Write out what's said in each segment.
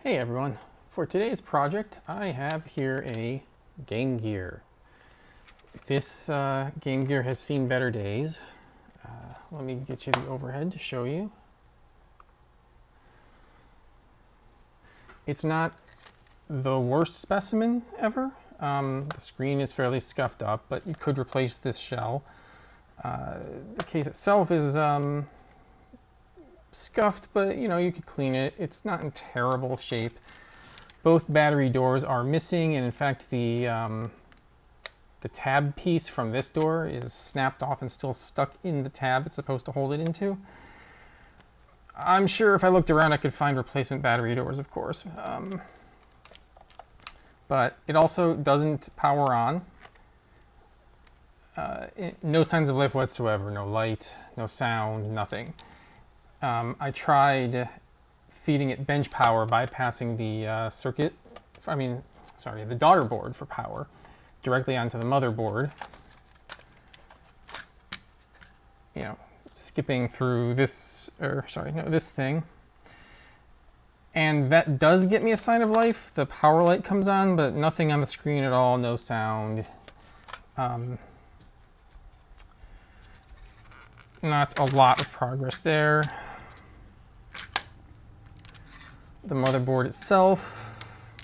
Hey everyone, for today's project I have here a GameGear. This GameGear has seen better days. Let me get you the overhead to show you. It's not the worst specimen ever. The screen is fairly scuffed up, but you could replace this shell. The case itself is scuffed, but you could clean it. It's not in terrible shape. Both battery doors are missing, and in fact the tab piece from this door is snapped off and still stuck in the tab it's supposed to hold it into. I'm sure if I looked around I could find replacement battery doors, of course. But it also doesn't power on. No signs of life whatsoever. No light, no sound, nothing. I tried feeding it bench power, bypassing the the daughter board for power directly onto the motherboard. Skipping through this, this thing. And that does get me a sign of life. The power light comes on, but nothing on the screen at all, no sound. Not a lot of progress there. The motherboard itself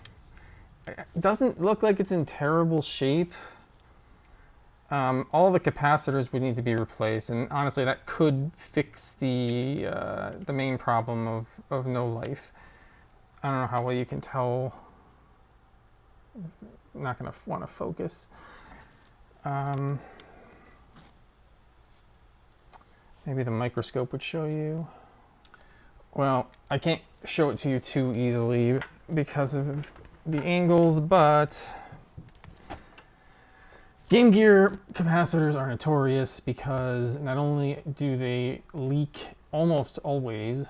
doesn't look like it's in terrible shape. All the capacitors would need to be replaced, and honestly that could fix the main problem of no life. I don't know how well you can tell. It's not going to want to focus. Maybe the microscope would show you. Well, I can't show it to you too easily because of the angles, but GameGear capacitors are notorious because not only do they leak almost always,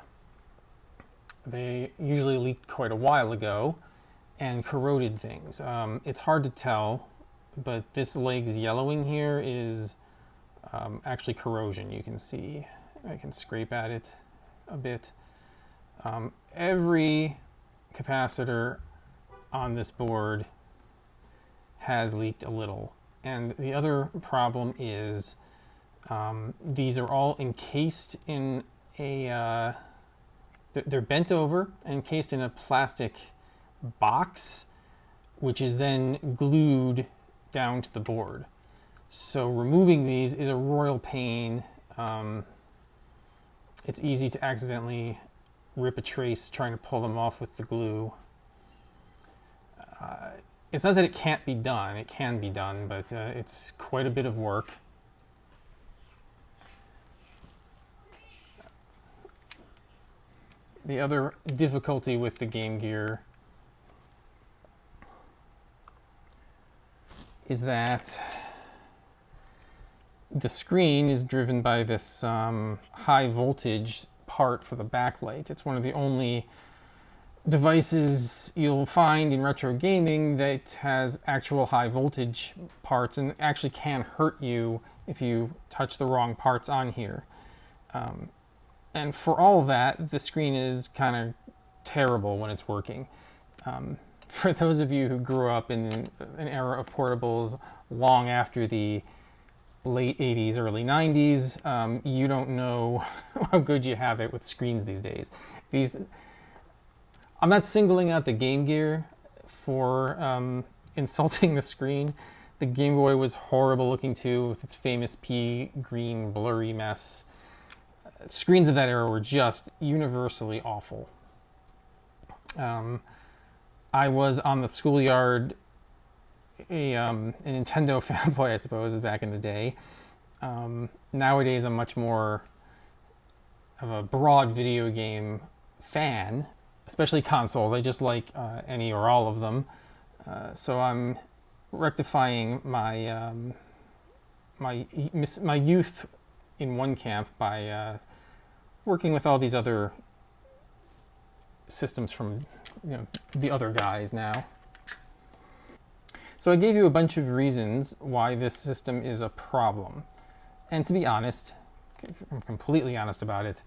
they usually leaked quite a while ago and corroded things. It's hard to tell, but this leg's yellowing here is actually corrosion. You can see, I can scrape at it a bit. Every capacitor on this board has leaked a little. And the other problem is these are all encased in a, they're bent over and encased in a plastic box, which is then glued down to the board. So removing these is a royal pain. It's easy to accidentally rip a trace trying to pull them off with the glue. It's not that it can't be done, it can be done, but it's quite a bit of work. The other difficulty with the GameGear is that the screen is driven by this high voltage part for the backlight. It's one of the only devices you'll find in retro gaming that has actual high voltage parts and actually can hurt you if you touch the wrong parts on here. And for all that, the screen is kind of terrible when it's working. For those of you who grew up in an era of portables long after the late 80s, early 90s, you don't know how good you have it with screens these days. I'm not singling out the GameGear for insulting the screen. The Game Boy was horrible looking too, with its famous pea green blurry mess. Screens of that era were just universally awful. I was on the schoolyard a Nintendo fanboy, I suppose, back in the day. Nowadays, I'm much more of a broad video game fan, especially consoles. I just like any or all of them. So I'm rectifying my my youth in one camp by working with all these other systems from the other guys now. So I gave you a bunch of reasons why this system is a problem. And to be honest, if I'm completely honest about it,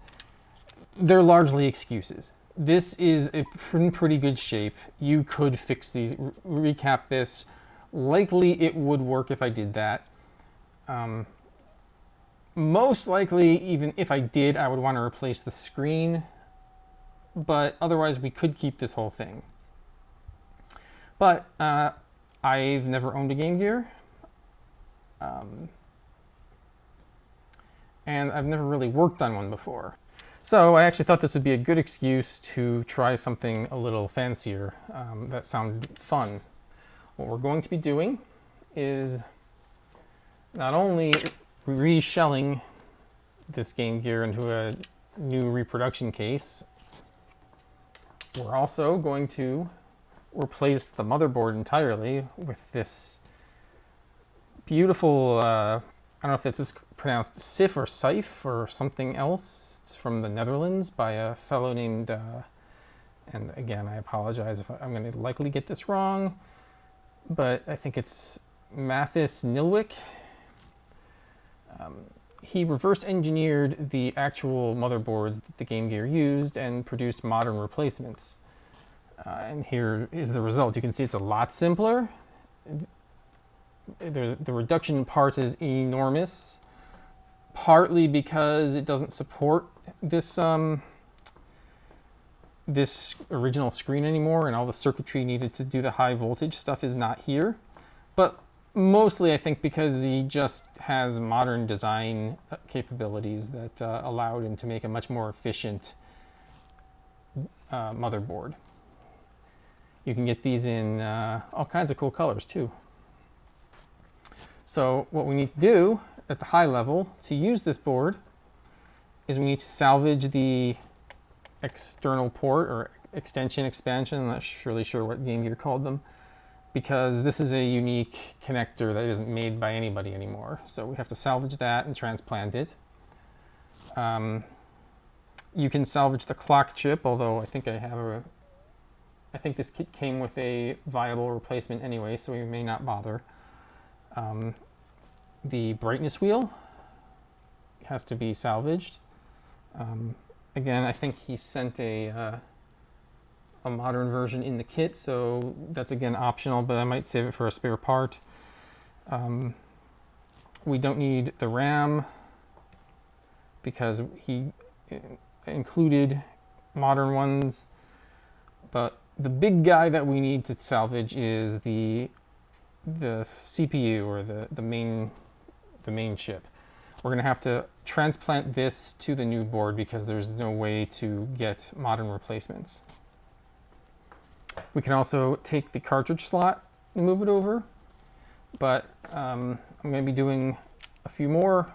they're largely excuses. This is in pretty good shape. You could fix these, recap this. Likely it would work if I did that. Most likely, even if I did, I would want to replace the screen, but otherwise we could keep this whole thing. But I've never owned a GameGear, and I've never really worked on one before. So I actually thought this would be a good excuse to try something a little fancier that sounded fun. What we're going to be doing is not only reshelling this GameGear into a new reproduction case, we're also going to replace the motherboard entirely with this beautiful, I don't know if it's pronounced SYF or SYF or something else. It's from the Netherlands by a fellow named, and again, I apologize if I'm going to likely get this wrong, but I think it's Mathis Nilwick. He reverse engineered the actual motherboards that the GameGear used and produced modern replacements. And here is the result. You can see it's a lot simpler. The reduction in parts is enormous, partly because it doesn't support this this original screen anymore, and all the circuitry needed to do the high voltage stuff is not here. But mostly, I think, because he just has modern design capabilities that allowed him to make a much more efficient motherboard. You can get these in all kinds of cool colors too. So what we need to do at the high level to use this board is we need to salvage the external port or extension, expansion, I'm not really sure what GameGear called them, because this is a unique connector that isn't made by anybody anymore. So we have to salvage that and transplant it. You can salvage the clock chip, although I think I think this kit came with a viable replacement anyway, so we may not bother. The brightness wheel has to be salvaged. Again, I think he sent a modern version in the kit, so that's again optional, but I might save it for a spare part. We don't need the RAM because he included modern ones, but the big guy that we need to salvage is the CPU, or the main chip. We're going to have to transplant this to the new board because there's no way to get modern replacements. We can also take the cartridge slot and move it over, but I'm going to be doing a few more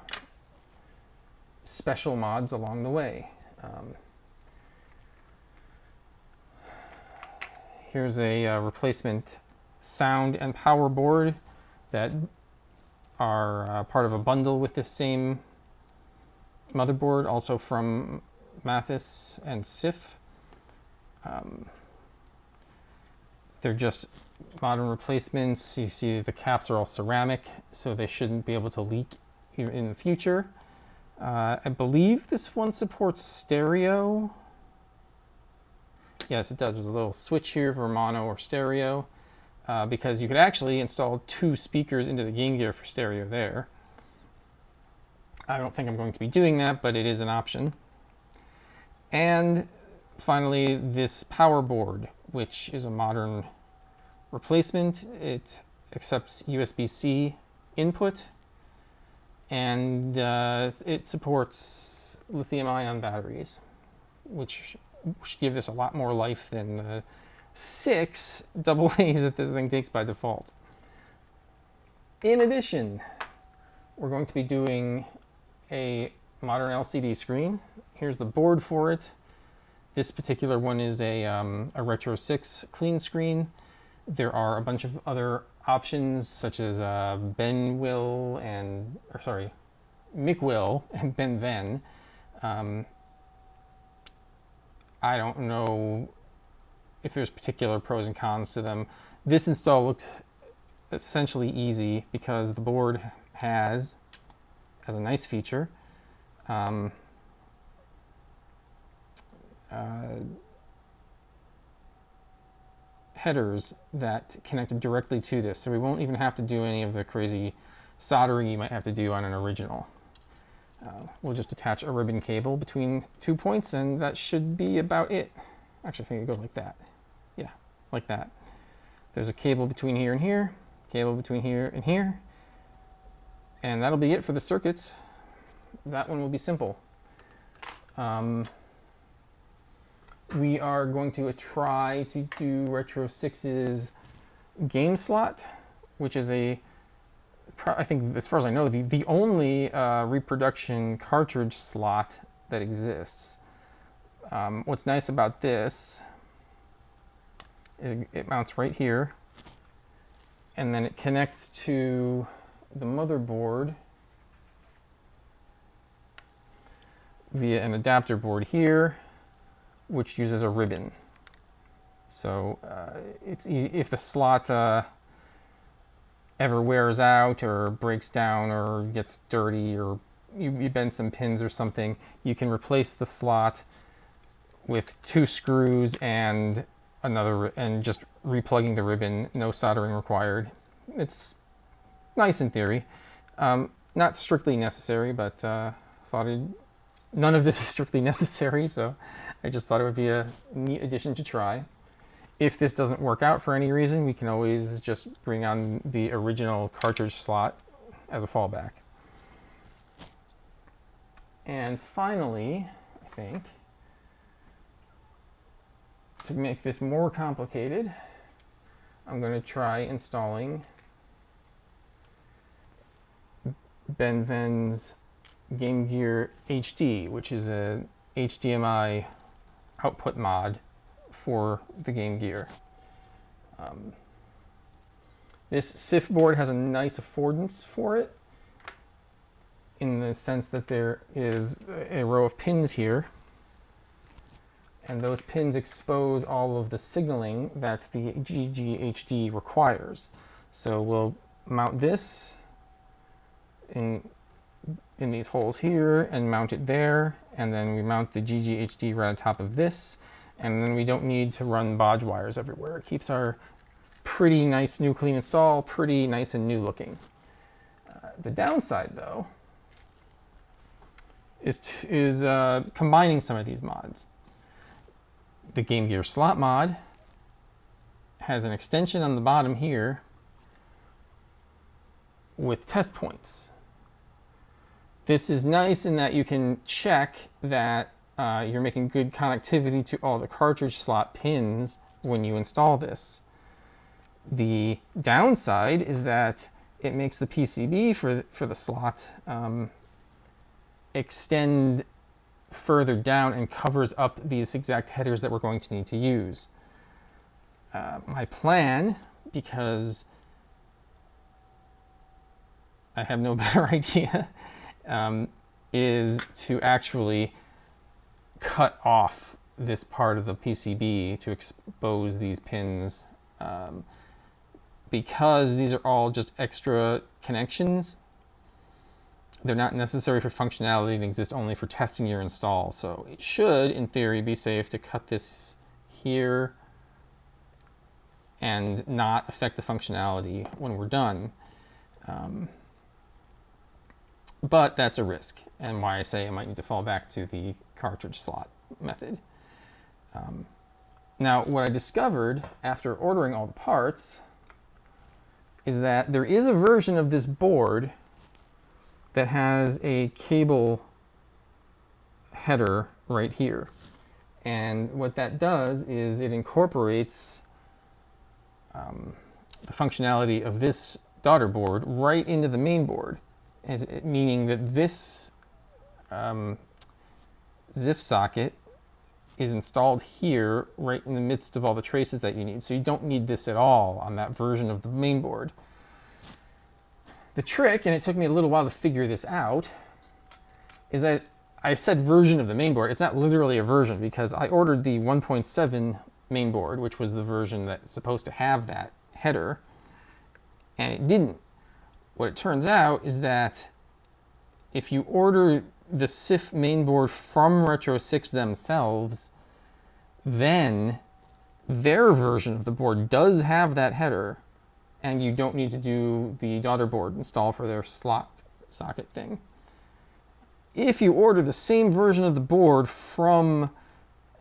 special mods along the way. Here's a replacement sound and power board that are part of a bundle with this same motherboard, also from Mathis and SYF. They're just modern replacements. You see the caps are all ceramic, so they shouldn't be able to leak in the future. I believe this one supports stereo. Yes, it does. There's a little switch here for mono or stereo, because you could actually install 2 speakers into the GameGear for stereo there. I don't think I'm going to be doing that, but it is an option. And finally, this power board, which is a modern replacement. It accepts USB-C input, and it supports lithium-ion batteries, which should give this a lot more life than the 6 AA's that this thing takes by default. In addition, we're going to be doing a modern LCD screen. Here's the board for it. This particular one is a RetroSix CleanScreen. There are a bunch of other options such as Micwill and Benven. I don't know if there's particular pros and cons to them. This install looked essentially easy because the board has, as a nice feature, headers that connect directly to this, so we won't even have to do any of the crazy soldering you might have to do on an original. We'll just attach a ribbon cable between 2 points, and that should be about it. Actually, I think it goes like that. Yeah, like that. There's a cable between here and here, cable between here and here, and that'll be it for the circuits. That one will be simple. We are going to try to do RetroSix's GameSlot, which is I think, as far as I know, the only reproduction cartridge slot that exists. What's nice about this is it mounts right here, and then it connects to the motherboard via an adapter board here, which uses a ribbon. So it's easy if the slot ever wears out or breaks down or gets dirty, or you bend some pins or something, you can replace the slot with 2 screws and just replugging the ribbon. No soldering required. It's nice in theory. Not strictly necessary, but none of this is strictly necessary, so I just thought it would be a neat addition to try. If this doesn't work out for any reason, we can always just bring on the original cartridge slot as a fallback. And finally, I think, to make this more complicated, I'm going to try installing BenVen's GameGear HD, which is a HDMI output mod for the GameGear. This SYF board has a nice affordance for it, in the sense that there is a row of pins here, and those pins expose all of the signaling that the GGHD requires. So we'll mount this in these holes here and mount it there, and then we mount the GGHD right on top of this, and then we don't need to run bodge wires everywhere. It keeps our pretty nice new clean install pretty nice and new looking. The downside, though, is combining some of these mods. The GameGear slot mod has an extension on the bottom here with test points. This is nice in that you can check that you're making good connectivity to all the cartridge slot pins when you install this. The downside is that it makes the PCB for the slot extend further down and covers up these exact headers that we're going to need to use. My plan, because I have no better idea, is to actually cut off this part of the PCB to expose these pins, because these are all just extra connections. They're not necessary for functionality and exist only for testing your install. So it should, in theory, be safe to cut this here and not affect the functionality when we're done. But that's a risk, and why I say I might need to fall back to the cartridge slot method. Now, what I discovered after ordering all the parts is that there is a version of this board that has a cable header right here. And what that does is it incorporates the functionality of this daughter board right into the main board, meaning that this ZIF socket is installed here right in the midst of all the traces that you need. So you don't need this at all on that version of the main board. The trick, and it took me a little while to figure this out, is that I said version of the main board. It's not literally a version, because I ordered the 1.7 main board, which was the version that's supposed to have that header, and it didn't. What it turns out is that if you order the SYF mainboard from RetroSix themselves, then their version of the board does have that header, and you don't need to do the daughter board install for their slot socket thing. If you order the same version of the board from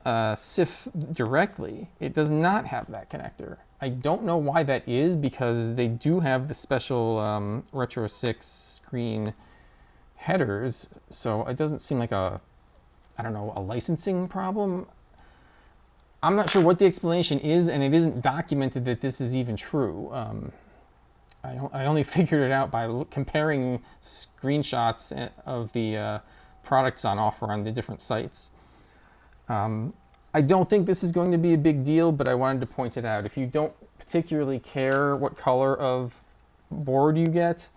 SYF directly, it does not have that connector. I don't know why that is, because they do have the special RetroSix screen headers, so it doesn't seem like a, I don't know, a licensing problem. I'm not sure what the explanation is, and it isn't documented that this is even true. I only figured it out by comparing screenshots of the products on offer on the different sites. I don't think this is going to be a big deal, but I wanted to point it out. If you don't particularly care what color of board you get,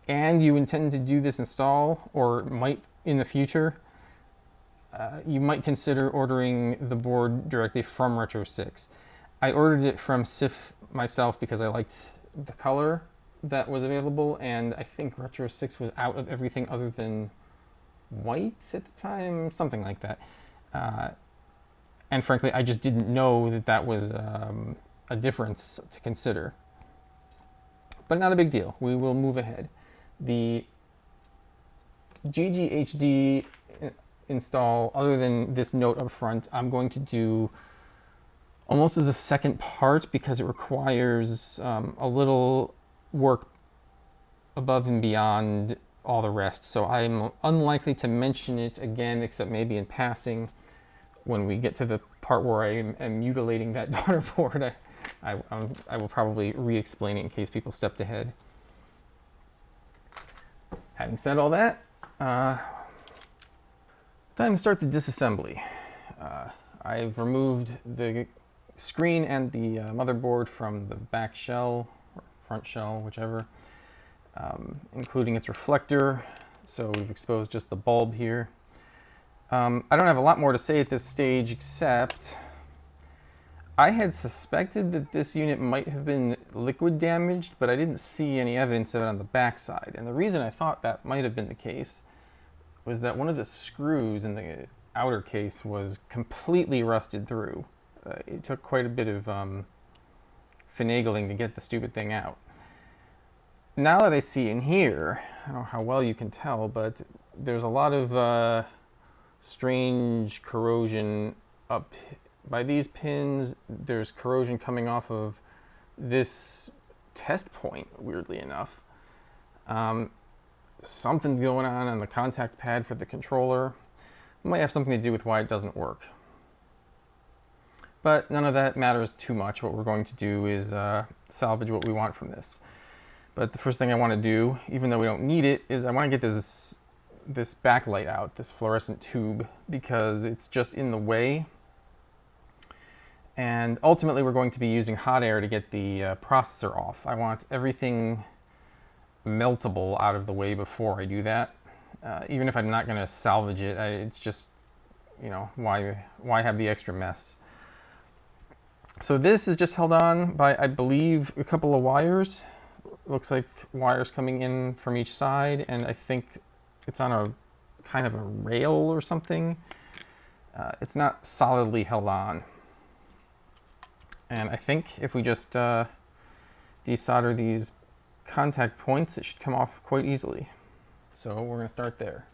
and you intend to do this install, or might in the future, you might consider ordering the board directly from RetroSix. I ordered it from SYF myself because I liked the color that was available, and I think RetroSix was out of everything other than white at the time, something like that. And frankly, I just didn't know that that was a difference to consider. But not a big deal. We will move ahead. The GGHD install, other than this note up front, I'm going to do almost as a second part because it requires a little work above and beyond all the rest. So I'm unlikely to mention it again, except maybe in passing when we get to the part where I am mutilating that daughter board. I will probably re-explain it in case people stepped ahead. Having said all that, time to start the disassembly. I've removed the screen and the motherboard from the back shell, or front shell, whichever, including its reflector. So we've exposed just the bulb here. I don't have a lot more to say at this stage, except I had suspected that this unit might have been liquid damaged, but I didn't see any evidence of it on the backside. And the reason I thought that might have been the case was that one of the screws in the outer case was completely rusted through. It took quite a bit of finagling to get the stupid thing out. Now that I see in here, I don't know how well you can tell, but there's a lot of strange corrosion up by these pins. There's corrosion coming off of this test point, weirdly enough. Something's going on the contact pad for the controller. It might have something to do with why it doesn't work. But none of that matters too much. What we're going to do is salvage what we want from this. But the first thing I want to do, even though we don't need it, is I want to get this backlight out, this fluorescent tube, because it's just in the way. And ultimately we're going to be using hot air to get the processor off. I want everything meltable out of the way before I do that. Even if I'm not going to salvage it, it's just, you know, why have the extra mess? So this is just held on by, I believe, a couple of wires. Looks like wires coming in from each side, and I think it's on a kind of a rail or something. It's not solidly held on. And I think if we just desolder these contact points, it should come off quite easily. So we're going to start there.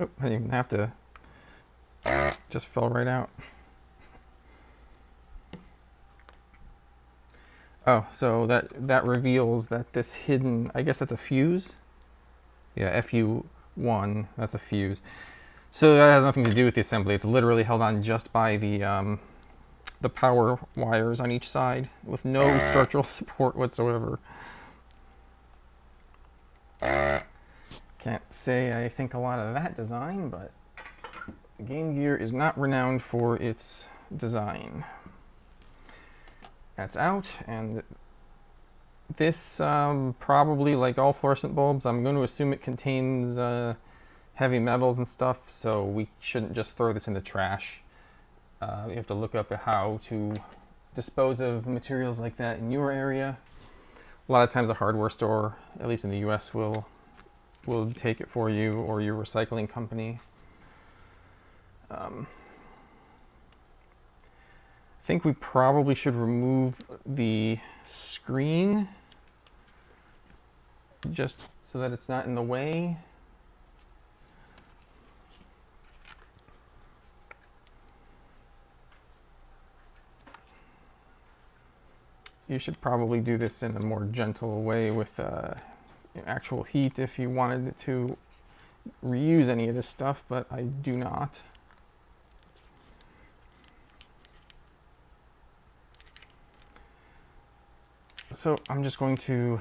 Oh, I didn't even have to. Just fell right out. Oh, so that reveals that this hidden, I guess that's a fuse? Yeah, FU1, that's a fuse. So that has nothing to do with the assembly. It's literally held on just by the power wires on each side with no structural support whatsoever. Can't say I think a lot of that design, but GameGear is not renowned for its design. That's out, and this probably, like all fluorescent bulbs, I'm going to assume it contains heavy metals and stuff, so we shouldn't just throw this in the trash. You have to look up how to dispose of materials like that in your area. A lot of times a hardware store, at least in the US, will take it for you, or your recycling company. I think we probably should remove the screen just so that it's not in the way. You should probably do this in a more gentle way with actual heat if you wanted to reuse any of this stuff, but I do not. So I'm just going to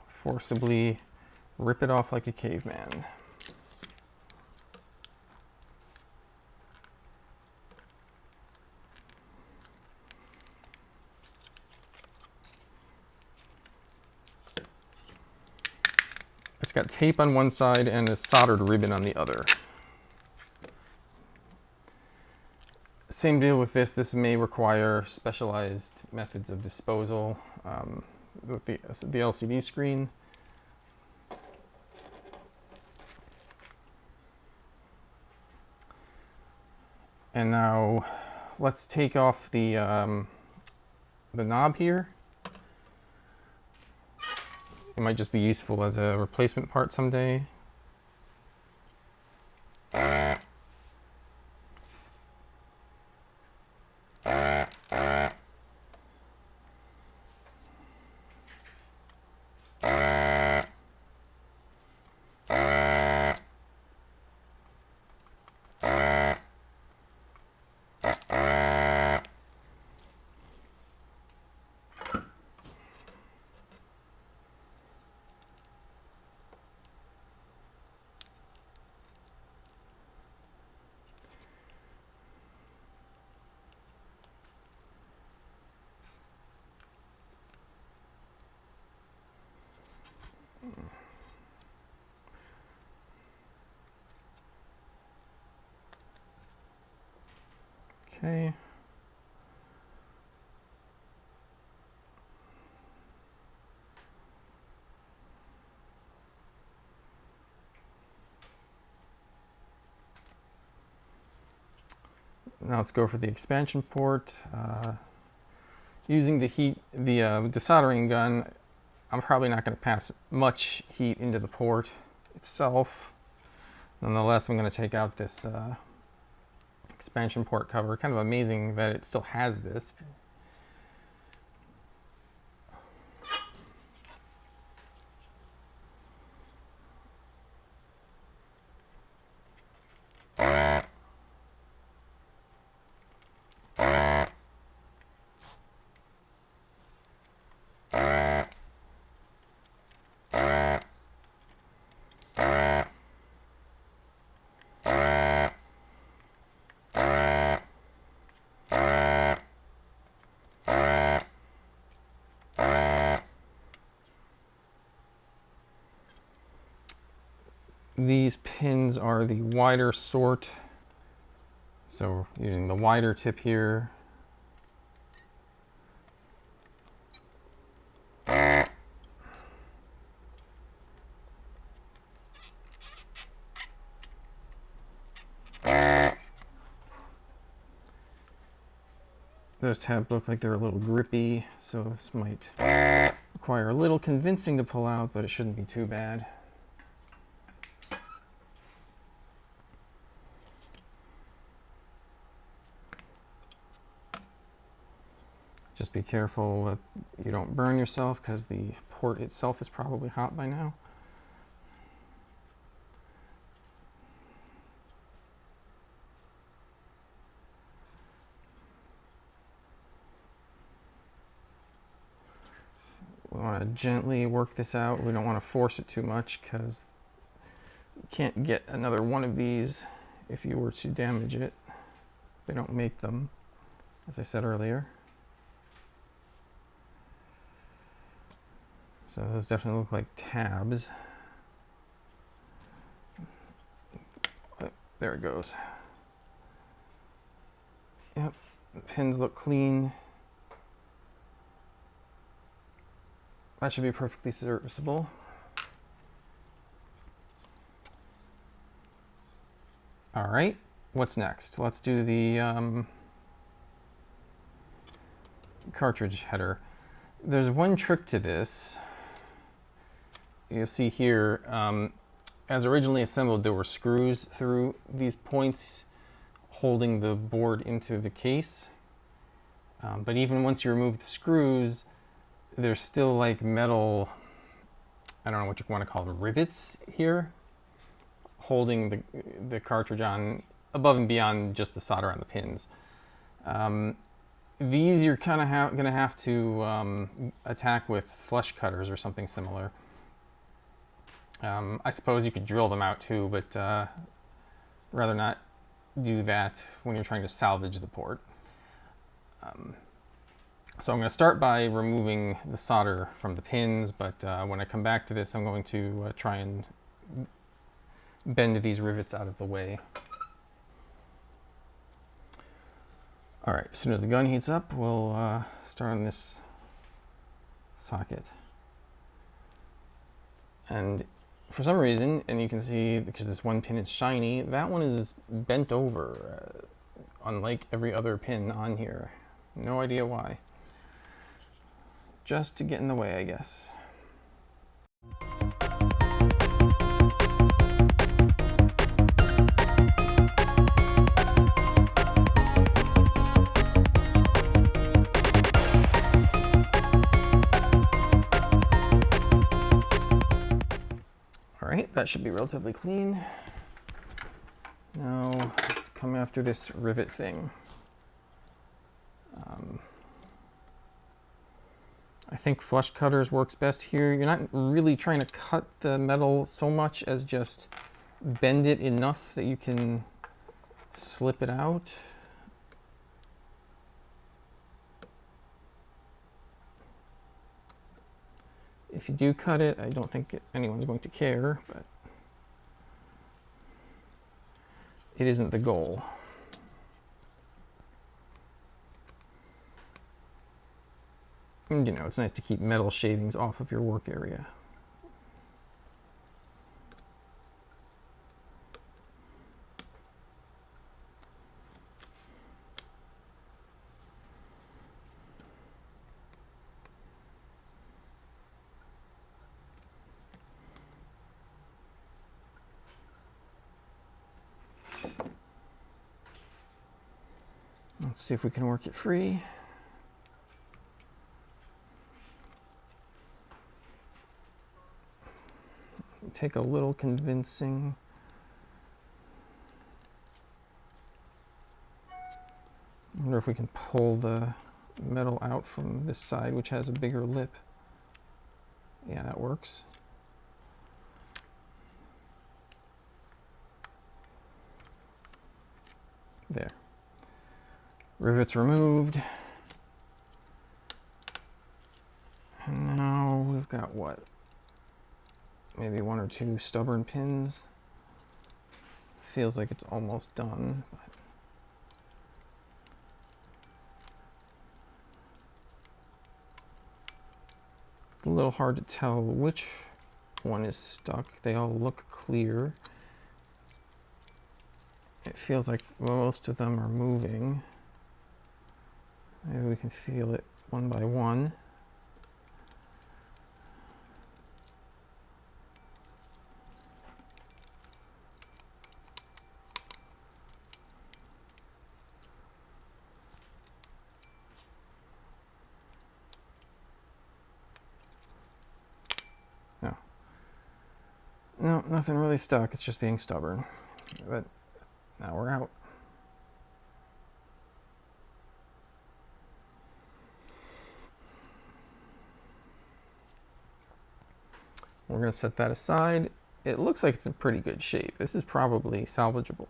forcibly rip it off like a caveman. It's got tape on one side and a soldered ribbon on the other. Same deal with this. This may require specialized methods of disposal with the LCD screen. And now let's take off the knob here. It might just be useful as a replacement part someday. Okay. Now let's go for the expansion port. Using the desoldering gun, I'm probably not going to pass much heat into the port itself. Nonetheless, I'm going to take out this expansion port cover. Kind of amazing that it still has this. These pins are the wider sort, so using the wider tip here. Those tabs look like they're a little grippy, so this might require a little convincing to pull out, but it shouldn't be too bad. Just be careful that you don't burn yourself, because the port itself is probably hot by now. We want to gently work this out. We don't want to force it too much, because you can't get another one of these if you were to damage it. They don't make them, as I said earlier. So those definitely look like tabs. There it goes. Yep, the pins look clean. that should be perfectly serviceable. All right, what's next? Let's do the cartridge header. There's one trick to this. You'll see here, as originally assembled, there were screws through these points holding the board into the case. But even once you remove the screws, there's still like metal, I don't know what you want to call them, rivets here, holding the cartridge on above and beyond just the solder on the pins. These you're kind of going to have to attack with flush cutters or something similar. I suppose you could drill them out too, but rather not do that when you're trying to salvage the port. So I'm going to start by removing the solder from the pins, but when I come back to this, I'm going to try and bend these rivets out of the way. All right, as soon as the gun heats up, we'll start on this socket. And for some reason, and you can see because this one pin is shiny, that one is bent over, unlike every other pin on here. No idea why. Just to get in the way, I guess. All right, that should be relatively clean. Now, come after this rivet thing. I think flush cutters works best here. You're not really trying to cut the metal so much as just bend it enough that you can slip it out. If you do cut it, I don't think anyone's going to care, but it isn't the goal. And, you know, it's nice to keep metal shavings off of your work area. Let's see if we can work it free. Take a little convincing. I wonder if we can pull the metal out from this side, which has a bigger lip. Yeah, that works. There. Rivets removed. And now we've got what? Maybe one or two stubborn pins. Feels like it's almost done. A little hard to tell which one is stuck. They all look clear. It feels like most of them are moving. Maybe we can feel it one by one. No, nothing really stuck. It's just being stubborn. But now we're out. We're going to set that aside. It looks like it's in pretty good shape. This is probably salvageable.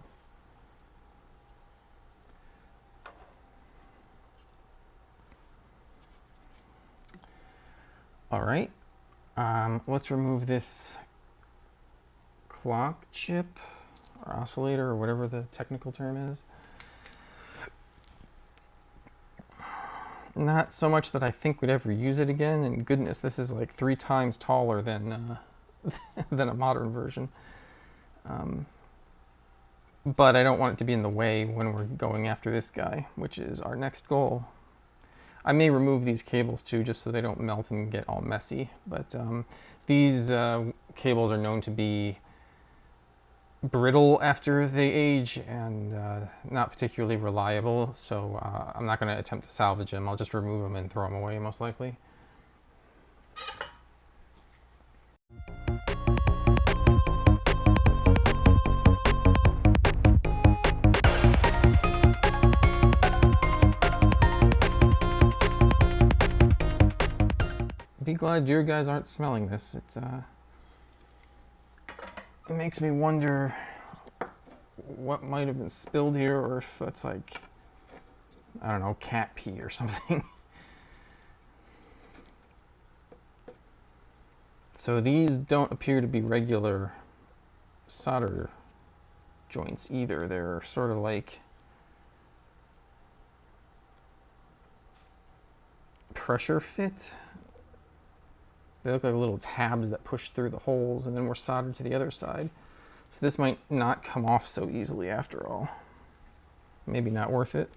All right. Let's remove this clock chip or oscillator or whatever the technical term is. Not so much that I think we'd ever use it again, and goodness, this is like 3 times taller than than a modern version. But I don't want it to be in the way when we're going after this guy, which is our next goal. I may remove these cables too, just so they don't melt and get all messy, but these cables are known to be brittle after they age and not particularly reliable, so I'm not going to attempt to salvage them. I'll just remove them and throw them away, most likely. Be glad you guys aren't smelling this. It makes me wonder what might have been spilled here, or if that's like, I don't know, cat pee or something. So these don't appear to be regular solder joints either. They're sort of like pressure fit. They look like little tabs that push through the holes and then we're soldered to the other side. So this might not come off so easily after all. Maybe not worth it.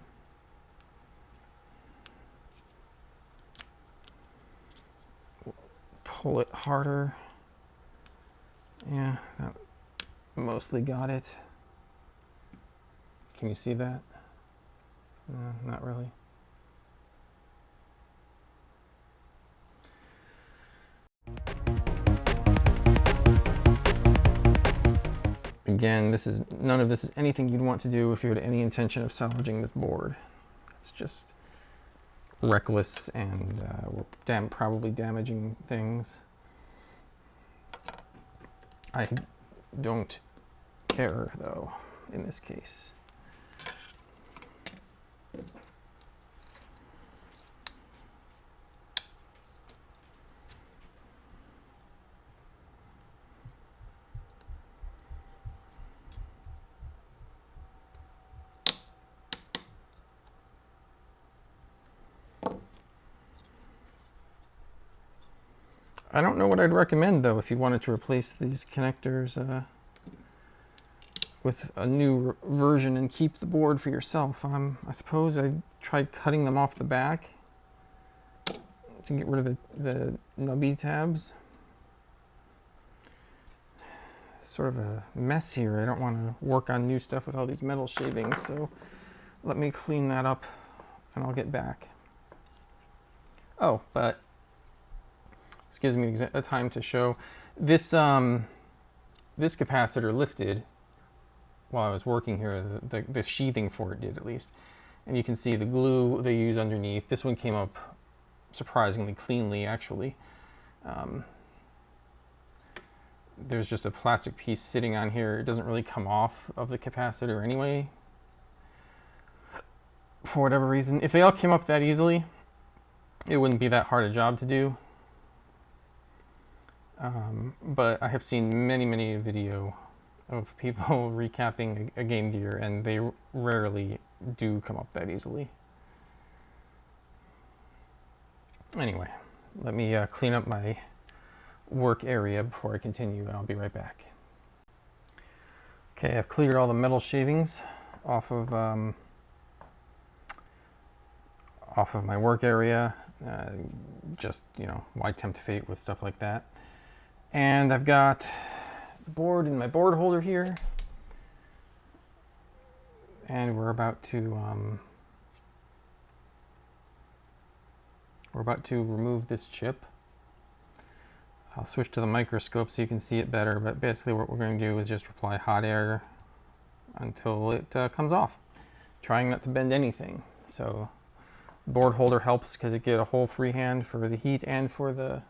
Pull it harder. Yeah, that mostly got it. Can you see that? No, not really. Again, none of this is anything you'd want to do if you had any intention of salvaging this board. It's just reckless and we're probably damaging things. I don't care though in this case. I don't know what I'd recommend though if you wanted to replace these connectors with a new version and keep the board for yourself. I suppose I tried cutting them off the back to get rid of the nubby tabs. Sort of a mess here. I don't want to work on new stuff with all these metal shavings, so let me clean that up and I'll get back. Oh, but this gives me a time to show this. This capacitor lifted while I was working here. The sheathing for it did, at least, and you can see the glue they use underneath. This one came up surprisingly cleanly, actually. There's just a plastic piece sitting on here. It doesn't really come off of the capacitor anyway, for whatever reason. If they all came up that easily, it wouldn't be that hard a job to do. But I have seen many video of people recapping a GameGear, and they rarely do come up that easily. Anyway, let me clean up my work area before I continue, and I'll be right back. Okay, I've cleared all the metal shavings off of my work area. Just, you know, why tempt fate with stuff like that? And I've got the board in my board holder here, and we're about to remove this chip. I'll switch to the microscope so you can see it better, but basically what we're going to do is just apply hot air until it comes off, trying not to bend anything. So board holder helps because it get a hole freehand for the heat and for the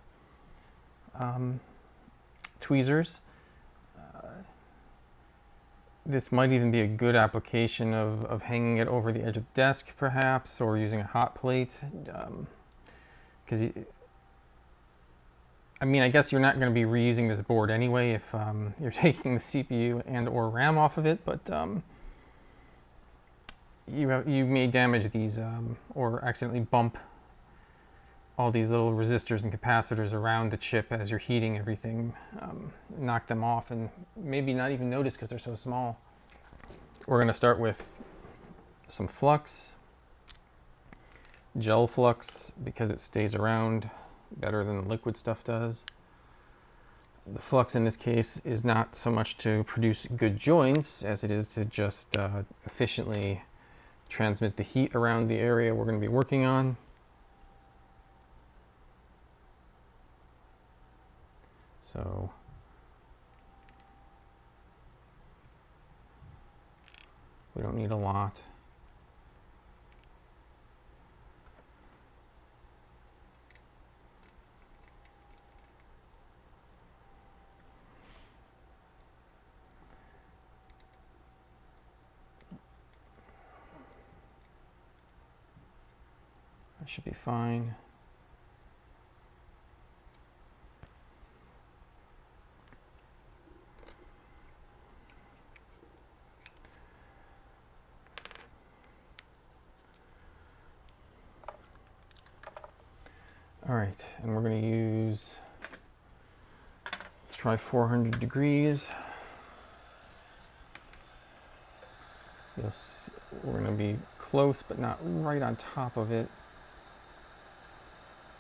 tweezers. This might even be a good application of hanging it over the edge of the desk, perhaps, or using a hot plate. Because I mean, I guess you're not going to be reusing this board anyway if you're taking the CPU and or RAM off of it, but you may damage these or accidentally bump all these little resistors and capacitors around the chip as you're heating everything, knock them off and maybe not even notice because they're so small. We're going to start with some flux, gel flux, because it stays around better than the liquid stuff does. The flux in this case is not so much to produce good joints as it is to just efficiently transmit the heat around the area we're going to be working on. So we don't need a lot. That should be fine. All right, and we're going to use, let's try 400 degrees. You'll see, we're going to be close, but not right on top of it.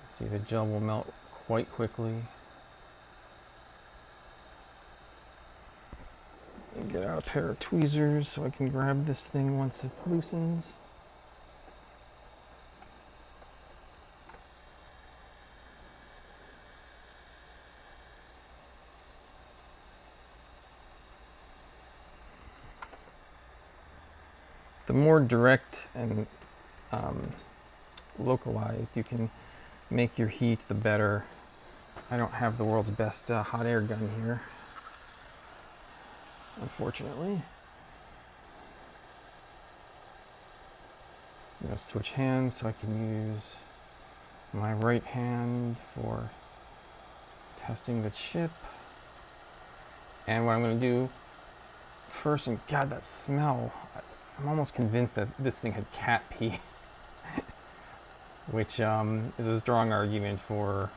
See, the gel will melt quite quickly. Get out a pair of tweezers so I can grab this thing once it loosens. The more direct and localized you can make your heat, the better. I don't have the world's best hot air gun here, unfortunately. I'm going to switch hands so I can use my right hand for testing the chip. And what I'm going to do first, and God, that smell. I'm almost convinced that this thing had cat pee, which is a strong argument for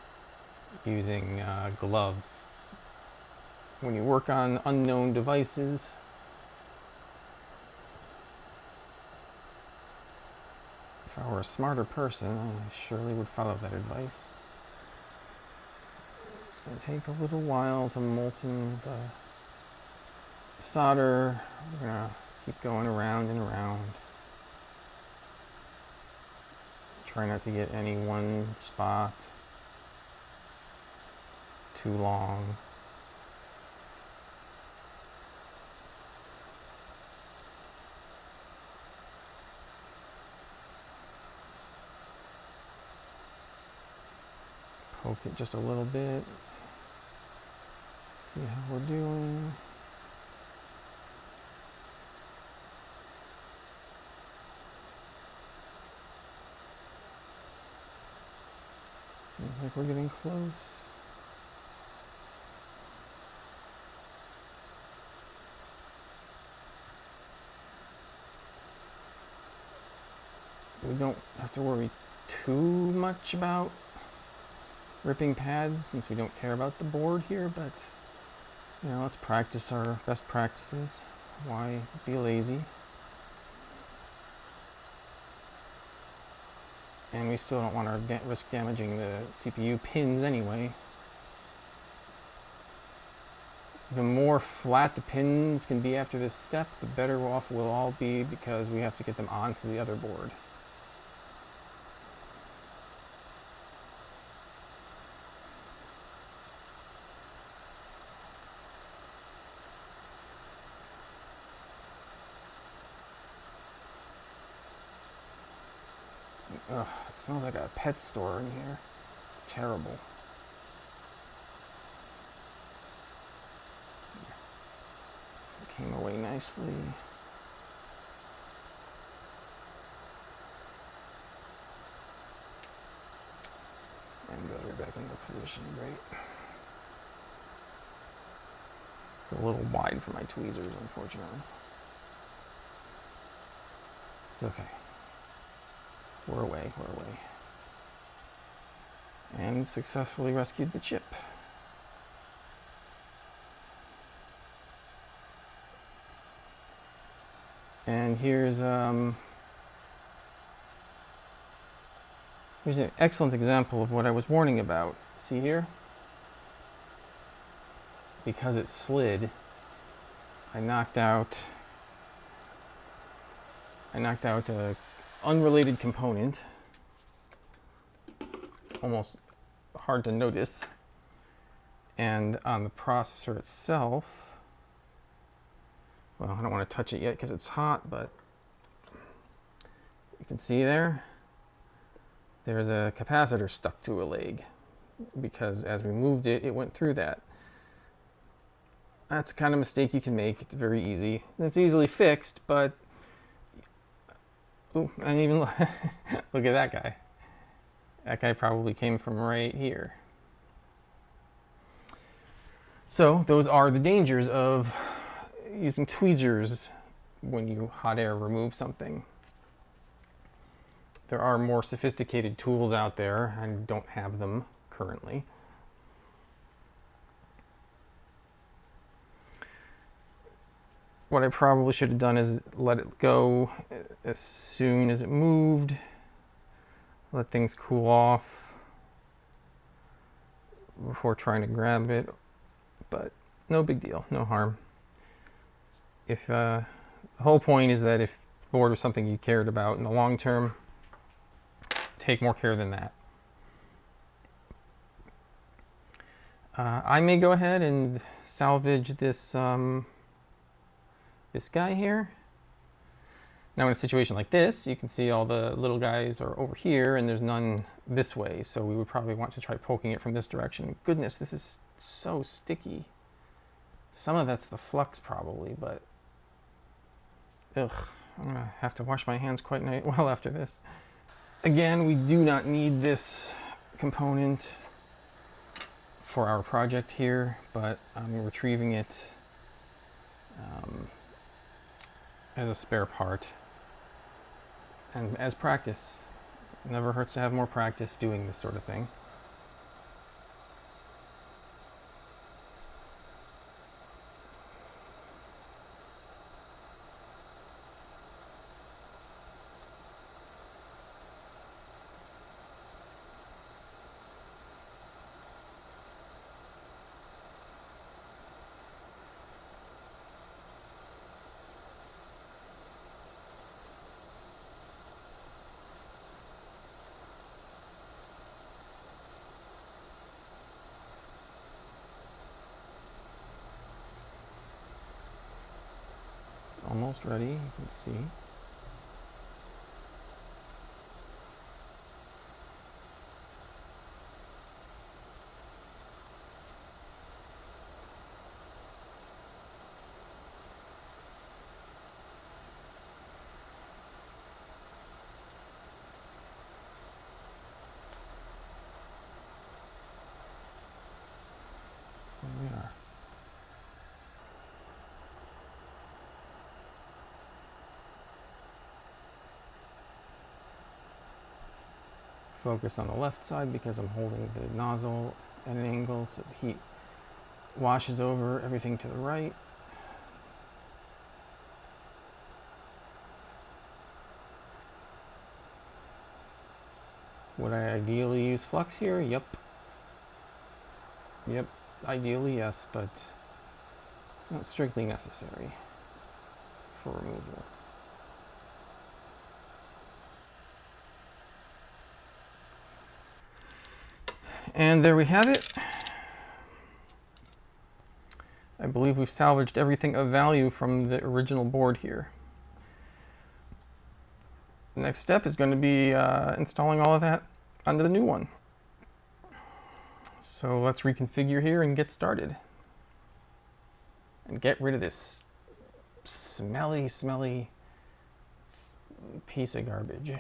using gloves. When you work on unknown devices, if I were a smarter person, I surely would follow that advice. It's going to take a little while to molten the solder. We're going to keep going around and around. Try not to get any one spot too long. Poke it just a little bit. See how we're doing. Seems like we're getting close. We don't have to worry too much about ripping pads since we don't care about the board here, but you know, let's practice our best practices. Why be lazy? And we still don't want to risk damaging the CPU pins anyway. The more flat the pins can be after this step, the better off we'll all be, because we have to get them onto the other board. Ugh, it smells like a pet store in here. It's terrible. It came away nicely. And got her back into position. Great. It's a little wide for my tweezers, unfortunately. It's okay. We're away, we're away. and successfully rescued the chip. And here's an excellent example of what I was warning about. See here? Because it slid, I knocked out a unrelated component. Almost hard to notice. And on the processor itself, well, I don't want to touch it yet because it's hot, but you can see there's a capacitor stuck to a leg because as we moved it, it went through that. That's the kind of mistake you can make. It's very easy. It's easily fixed, but ooh, and even look at that guy. That guy probably came from right here. So those are the dangers of using tweezers when you hot air remove something. There are more sophisticated tools out there. I don't have them currently. What I probably should have done is let it go as soon as it moved. Let things cool off before trying to grab it, but no big deal, no harm. If the whole point is that if the board was something you cared about in the long term, take more care than that. I may go ahead and salvage this this guy here. Now in a situation like this, you can see all the little guys are over here and there's none this way, so we would probably want to try poking it from this direction. Goodness, this is so sticky. Some of that's the flux probably, but ugh, I'm gonna have to wash my hands quite well after this. Again, we do not need this component for our project here, but I'm retrieving it as a spare part and as practice. It never hurts to have more practice doing this sort of thing. Almost ready, you can see. There we are. Focus on the left side because I'm holding the nozzle at an angle so the heat washes over everything to the right. Would I ideally use flux here? Yep. Yep, ideally yes, but it's not strictly necessary for removal. And there we have it. I believe we've salvaged everything of value from the original board here. The next step is going to be installing all of that onto the new one. So let's reconfigure here and get started. And get rid of this smelly, smelly piece of garbage.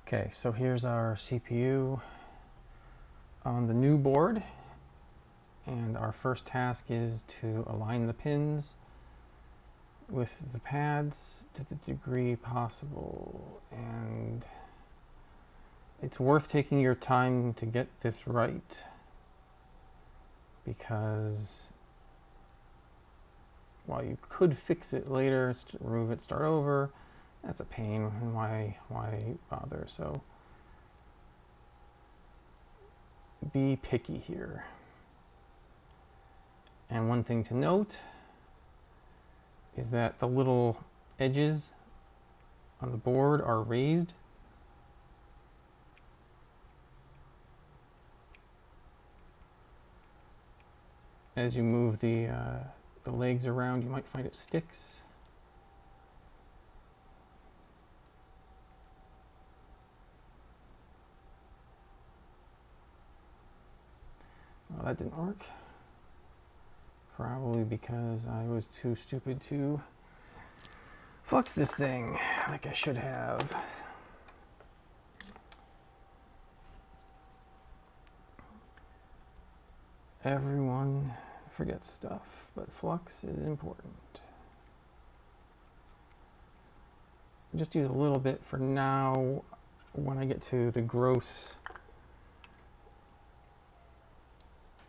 Okay, so here's our CPU on the new board, and our first task is to align the pins with the pads to the degree possible, and It's worth taking your time to get this right, because while you could fix it later, remove it, start over, that's a pain, and why bother? So be picky here. And one thing to note is that the little edges on the board are raised. As you move the legs around, you might find it sticks. Well, that didn't work. Probably because I was too stupid to flux this thing like I should have. Everyone forgets stuff, but flux is important. Just use a little bit for now. When I get to the gross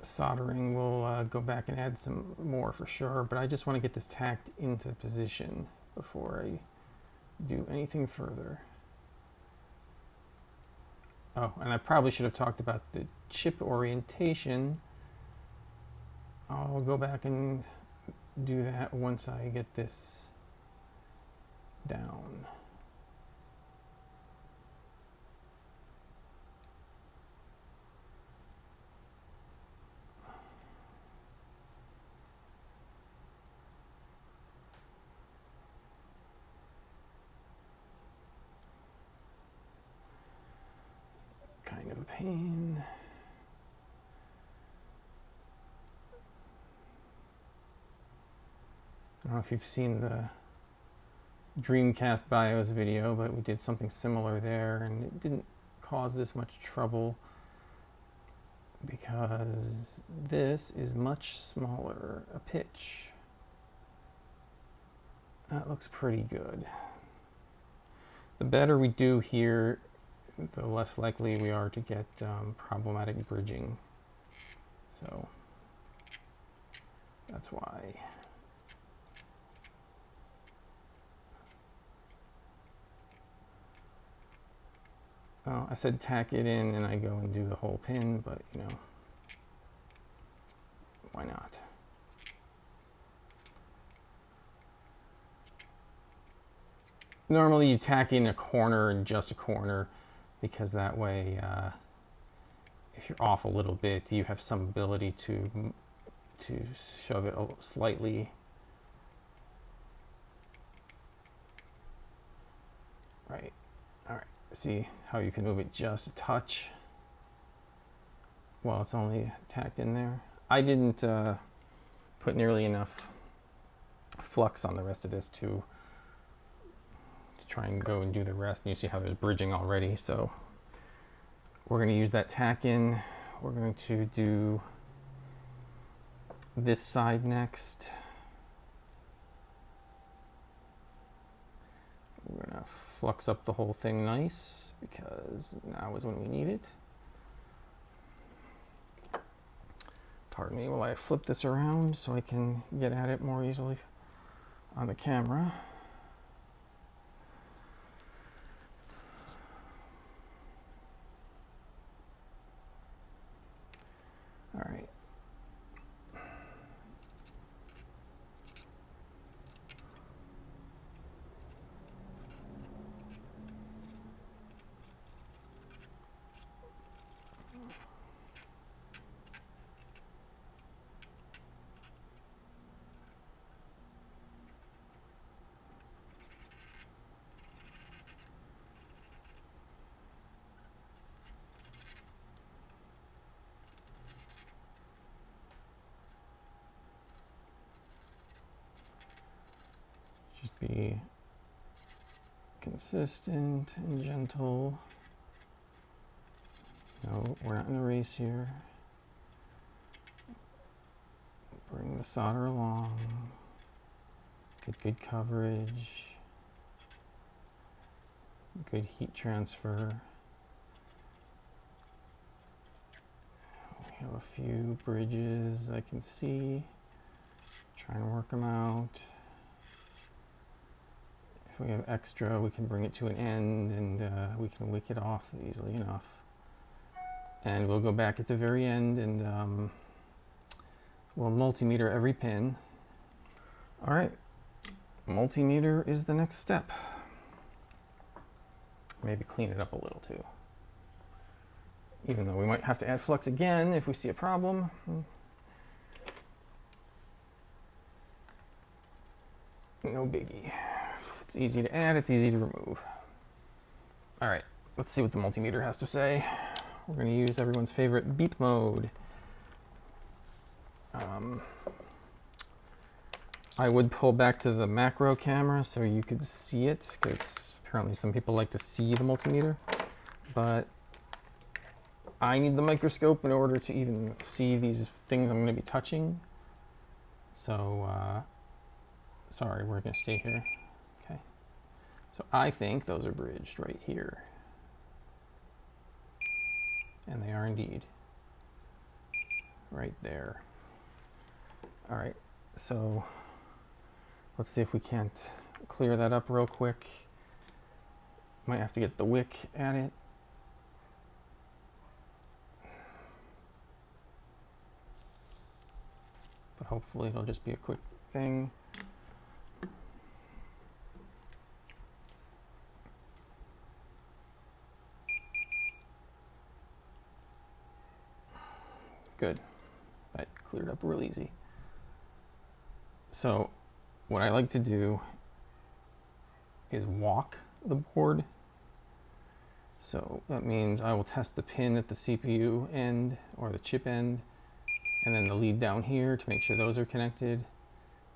soldering, we'll go back and add some more for sure, but I just want to get this tacked into position before I do anything further. Oh, and I probably should have talked about the chip orientation. I'll go back and do that once I get this down. Kind of a pain. I don't know if you've seen the Dreamcast BIOS video, but we did something similar there, and it didn't cause this much trouble because this is much smaller a pitch. That looks pretty good. The better we do here, the less likely we are to get problematic bridging. So that's why. Well, I said tack it in and I go and do the whole pin, but you know, why not? Normally you tack in a corner and just a corner, because that way if you're off a little bit, you have some ability to shove it slightly. Right. All right. See how you can move it just a touch while it's only tacked in there. I didn't put nearly enough flux on the rest of this to try and go and do the rest. And you see how there's bridging already. So we're going to use that tack in. We're going to do this side next. We're going to flux up the whole thing nice, because now is when we need it. Pardon me while I flip this around so I can get at it more easily on the camera. All right. Just be consistent and gentle. No, we're not in a race here. Bring the solder along. Get good coverage. Good heat transfer. a few bridges I can see. Trying to work them out. If we have extra, we can bring it to an end and we can wick it off easily enough. And we'll go back at the very end and we'll multimeter every pin. All right, multimeter is the next step. Maybe clean it up a little too. Even though we might have to add flux again if we see a problem. No biggie. It's easy to add, it's easy to remove. All right, let's see what the multimeter has to say. We're going to use everyone's favorite beep mode. I would pull back to the macro camera so you could see it, because apparently some people like to see the multimeter, but I need the microscope in order to even see these things I'm going to be touching. So, sorry, we're going to stay here. Okay. So I think those are bridged right here. And they are indeed. Right there. All right, so let's see if we can't clear that up real quick. Might have to get the wick at it. But hopefully it'll just be a quick thing. Good. That cleared up real easy. So what I like to do is walk the board. So that means I will test the pin at the CPU end or the chip end, and then the lead down here to make sure those are connected,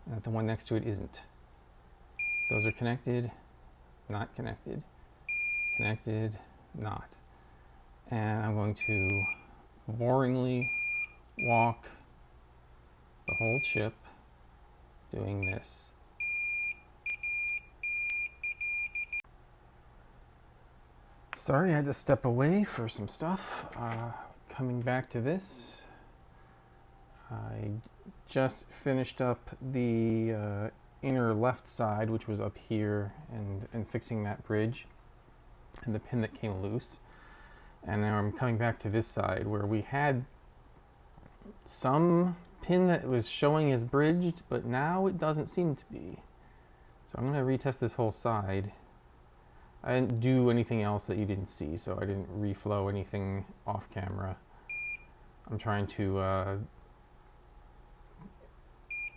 and that the one next to it isn't. Those are connected, not connected, connected, not. And I'm going to boringly walk the whole chip doing this. Sorry, I had to step away for some stuff. Coming back to this, I just finished up the inner left side, which was up here, and fixing that bridge and the pin that came loose. And now I'm coming back to this side where we had some pin that was showing as bridged, but now it doesn't seem to be. So I'm going to retest this whole side. I didn't do anything else that you didn't see, so I didn't reflow anything off camera. I'm trying to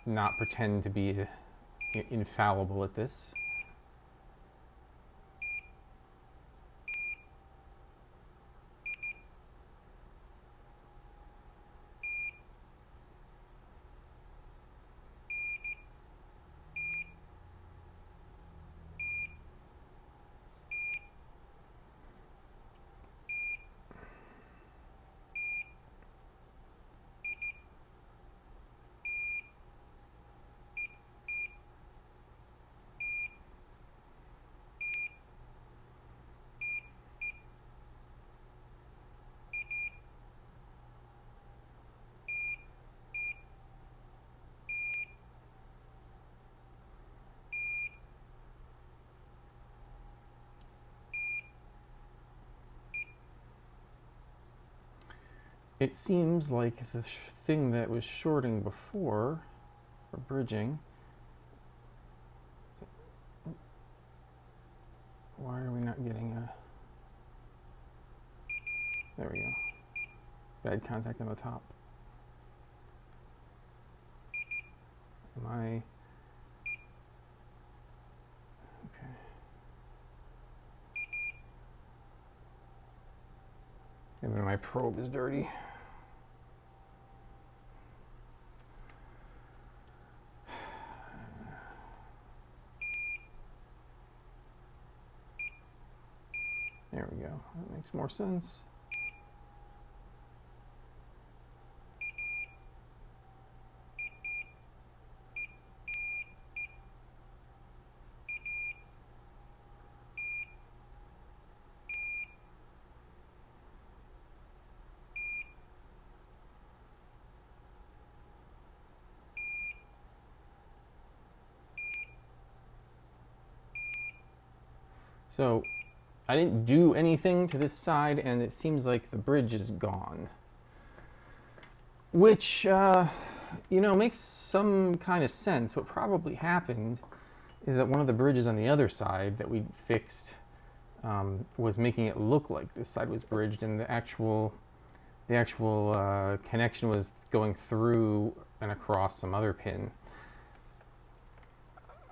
not pretend to be infallible at this. It seems like the thing that was shorting before, or bridging, why are we not getting a, there we go, bad contact on the top. Am I, okay. Maybe my probe is dirty. There we go. That makes more sense. So I didn't do anything to this side, and it seems like the bridge is gone. Which, you know, makes some kind of sense. What probably happened is that one of the bridges on the other side that we fixed was making it look like this side was bridged, and the actual connection was going through and across some other pin.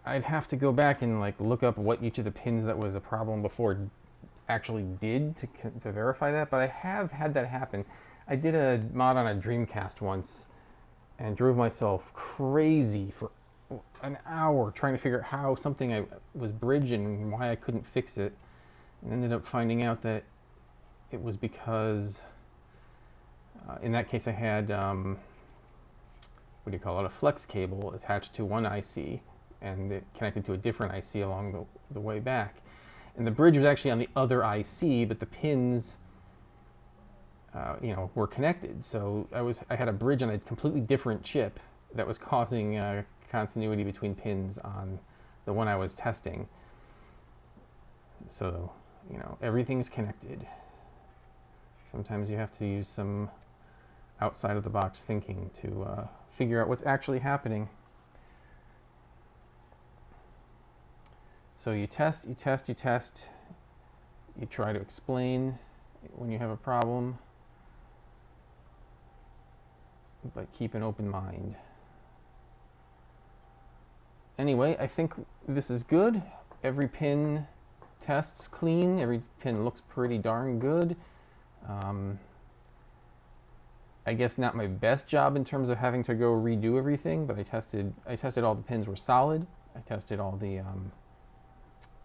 I'd have to go back and like look up what each of the pins that was a problem before actually did to verify that, but I have had that happen. I did a mod on a Dreamcast once and drove myself crazy for an hour trying to figure out how something was bridged and why I couldn't fix it, and ended up finding out that it was because in that case I had what do you call it, a flex cable attached to one IC, and it connected to a different IC along the way back. And the bridge was actually on the other IC, but the pins, you know, were connected. So I had a bridge on a completely different chip that was causing continuity between pins on the one I was testing. So, you know, everything's connected. Sometimes you have to use some outside of the box thinking to figure out what's actually happening. So you test, you test, you test, you try to explain when you have a problem, but keep an open mind. Anyway, I think this is good. Every pin tests clean, every pin looks pretty darn good. I guess not my best job in terms of having to go redo everything, but I tested all the pins were solid. I tested all the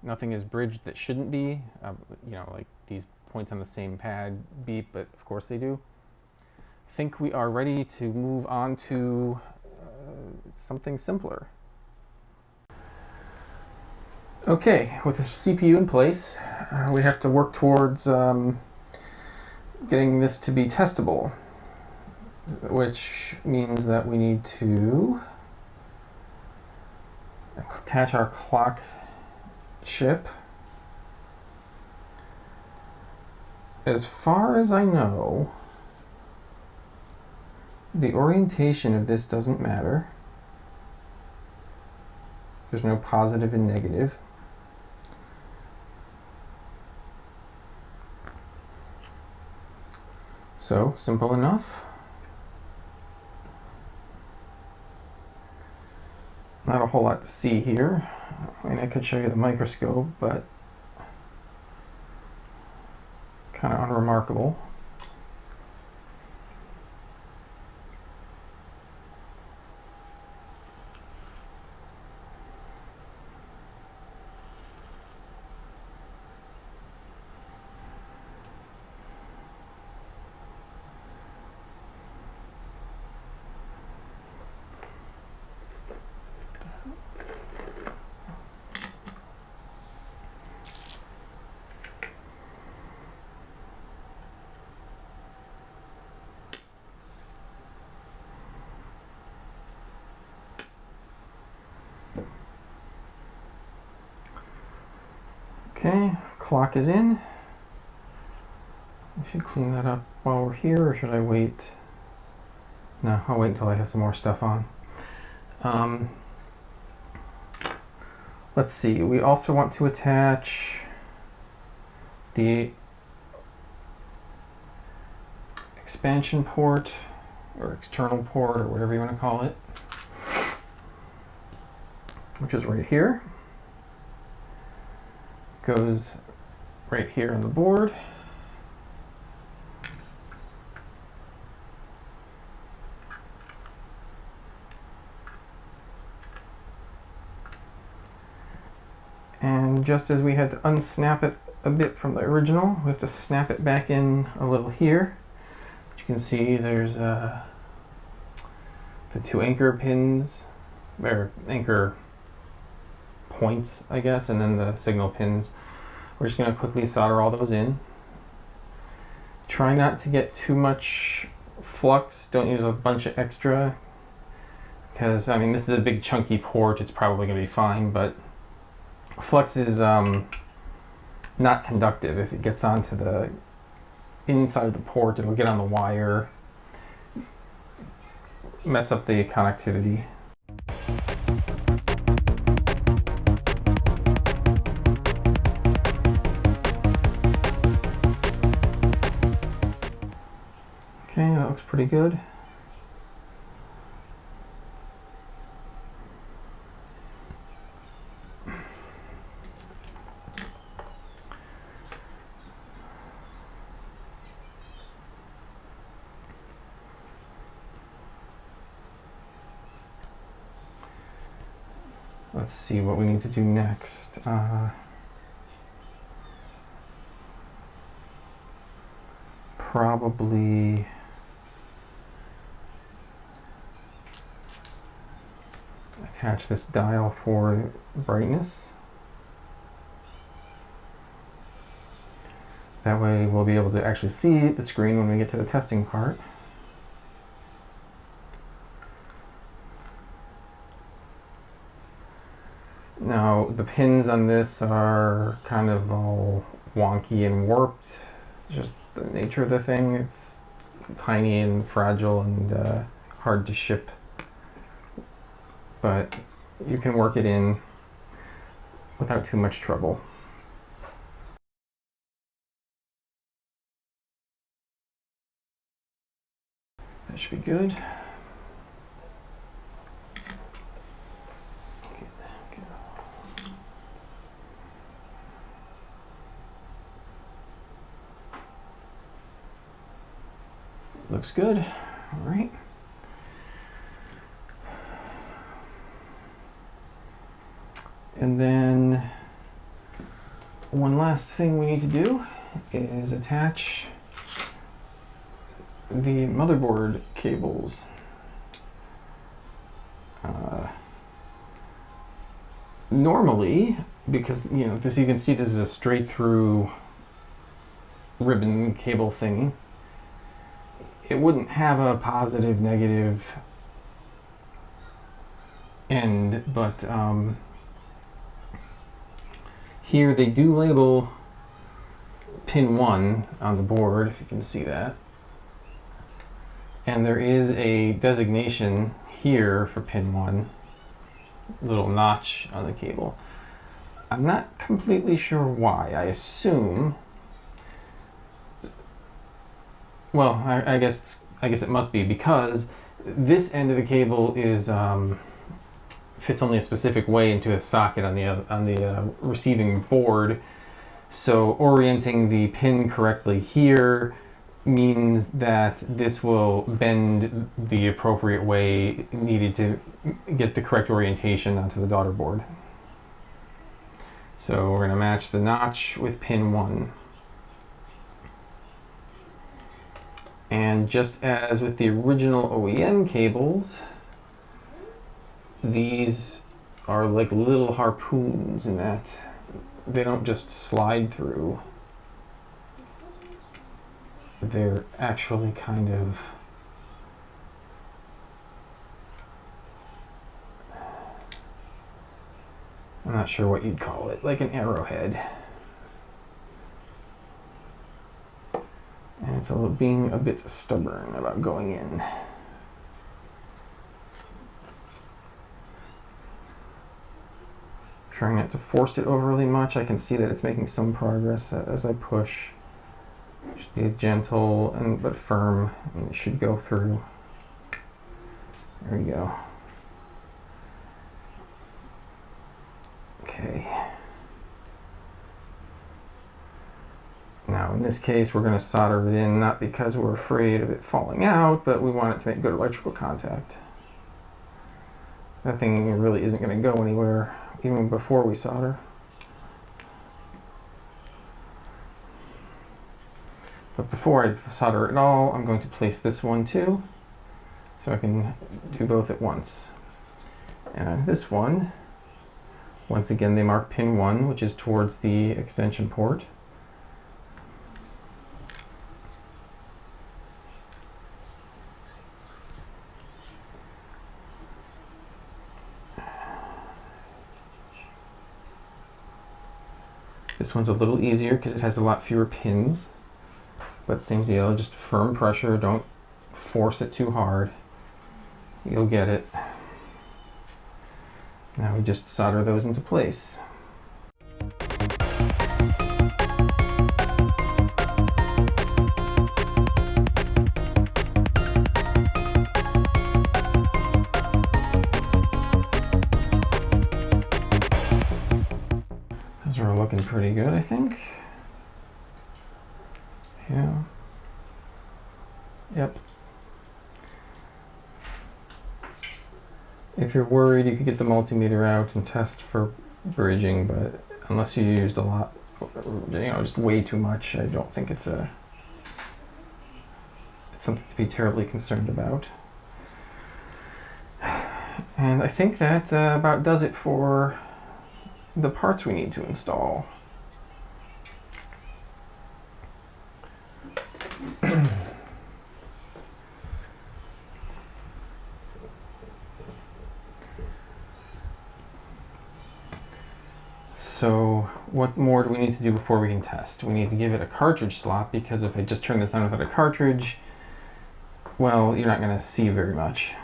nothing is bridged that shouldn't be. You know, like these points on the same pad beep, but of course they do. I think we are ready to move on to something simpler. Okay, with the CPU in place, we have to work towards getting this to be testable, which means that we need to attach our clock chip. As far as I know, the orientation of this doesn't matter. There's no positive and negative. So, simple enough. Not a whole lot to see here. I mean, I could show you the microscope, but kind of unremarkable. Okay, clock is in. I should clean that up while we're here, or should I wait? No, I'll wait until I have some more stuff on. Let's see, we also want to attach the expansion port, or external port, or whatever you want to call it, which is right here. Goes right here on the board. And just as we had to unsnap it a bit from the original, we have to snap it back in a little here. As you can see, there's the two anchor pins, or anchor points, I guess, and then the signal pins. We're just going to quickly solder all those in. Try not to get too much flux. Don't use a bunch of extra, because, I mean, this is a big chunky port. It's probably going to be fine, but flux is not conductive. If it gets onto the inside of the port, it'll get on the wire, mess up the connectivity. Okay, that looks pretty good. Let's see what we need to do next. Probably attach this dial for brightness. That way we'll be able to actually see the screen when we get to the testing part. Now, the pins on this are kind of all wonky and warped. Just the nature of the thing. It's tiny and fragile and hard to ship. But you can work it in without too much trouble. That should be good. Looks good. All right. And then one last thing we need to do is attach the motherboard cables. Normally, because this, you can see this is a straight through ribbon cable thingy, it wouldn't have a positive negative end, but here they do label pin 1 on the board, if you can see that. And there is a designation here for pin 1, little notch on the cable. I'm not completely sure why. I assume, well, I guess it must be because this end of the cable is fits only a specific way into a socket on the receiving board. So orienting the pin correctly here means that this will bend the appropriate way needed to get the correct orientation onto the daughter board. So we're going to match the notch with pin 1. And just as with the original OEM cables, these are like little harpoons in that they don't just slide through. They're actually kind of I'm not sure what you'd call it, like an arrowhead. And it's being a bit stubborn about going in. Trying not to force it overly much. I can see that it's making some progress as I push. Should be gentle but firm, and it should go through. There we go. Okay. Now in this case we're going to solder it in, not because we're afraid of it falling out, but we want it to make good electrical contact. That thing really isn't going to go anywhere even before we solder. But before I solder it all, I'm going to place this one too, so I can do both at once. And this one, once again they mark pin 1, which is towards the extension port. This one's a little easier because it has a lot fewer pins, but same deal, just firm pressure, don't force it too hard. You'll get it. Now we just solder those into place. Those are looking pretty good, I think. Yeah. Yep. If you're worried, you could get the multimeter out and test for bridging, but unless you used a lot, just way too much, I don't think it's something to be terribly concerned about. And I think that about does it for the parts we need to install. So what more do we need to do before we can test? We need to give it a cartridge slot, because if I just turn this on without a cartridge, well, you're not going to see very much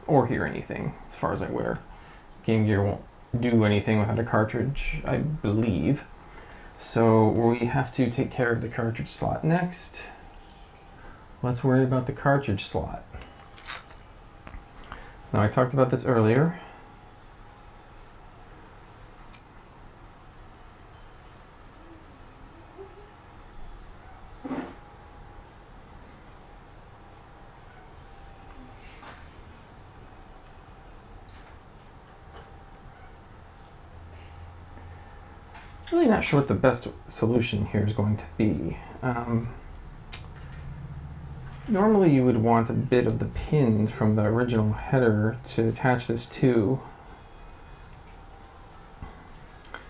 or hear anything as far as I'm aware. GameGear won't do anything without a cartridge, I believe. So we have to take care of the cartridge slot next. Let's worry about the cartridge slot. Now, I talked about this earlier. Really not sure what the best solution here is going to be. Normally you would want a bit of the pin from the original header to attach this to,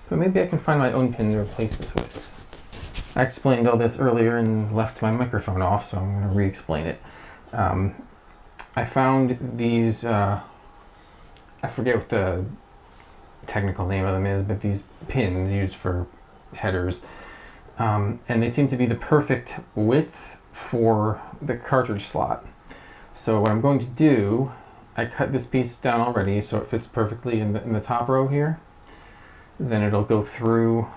but maybe I can find my own pin to replace this with. I explained all this earlier and left my microphone off, so I'm going to re-explain it. I found these, I forget what the technical name of them is, but these pins used for headers, and they seem to be the perfect width for the cartridge slot. So what I'm going to do, I cut this piece down already so it fits perfectly in the top row here. Then it'll go through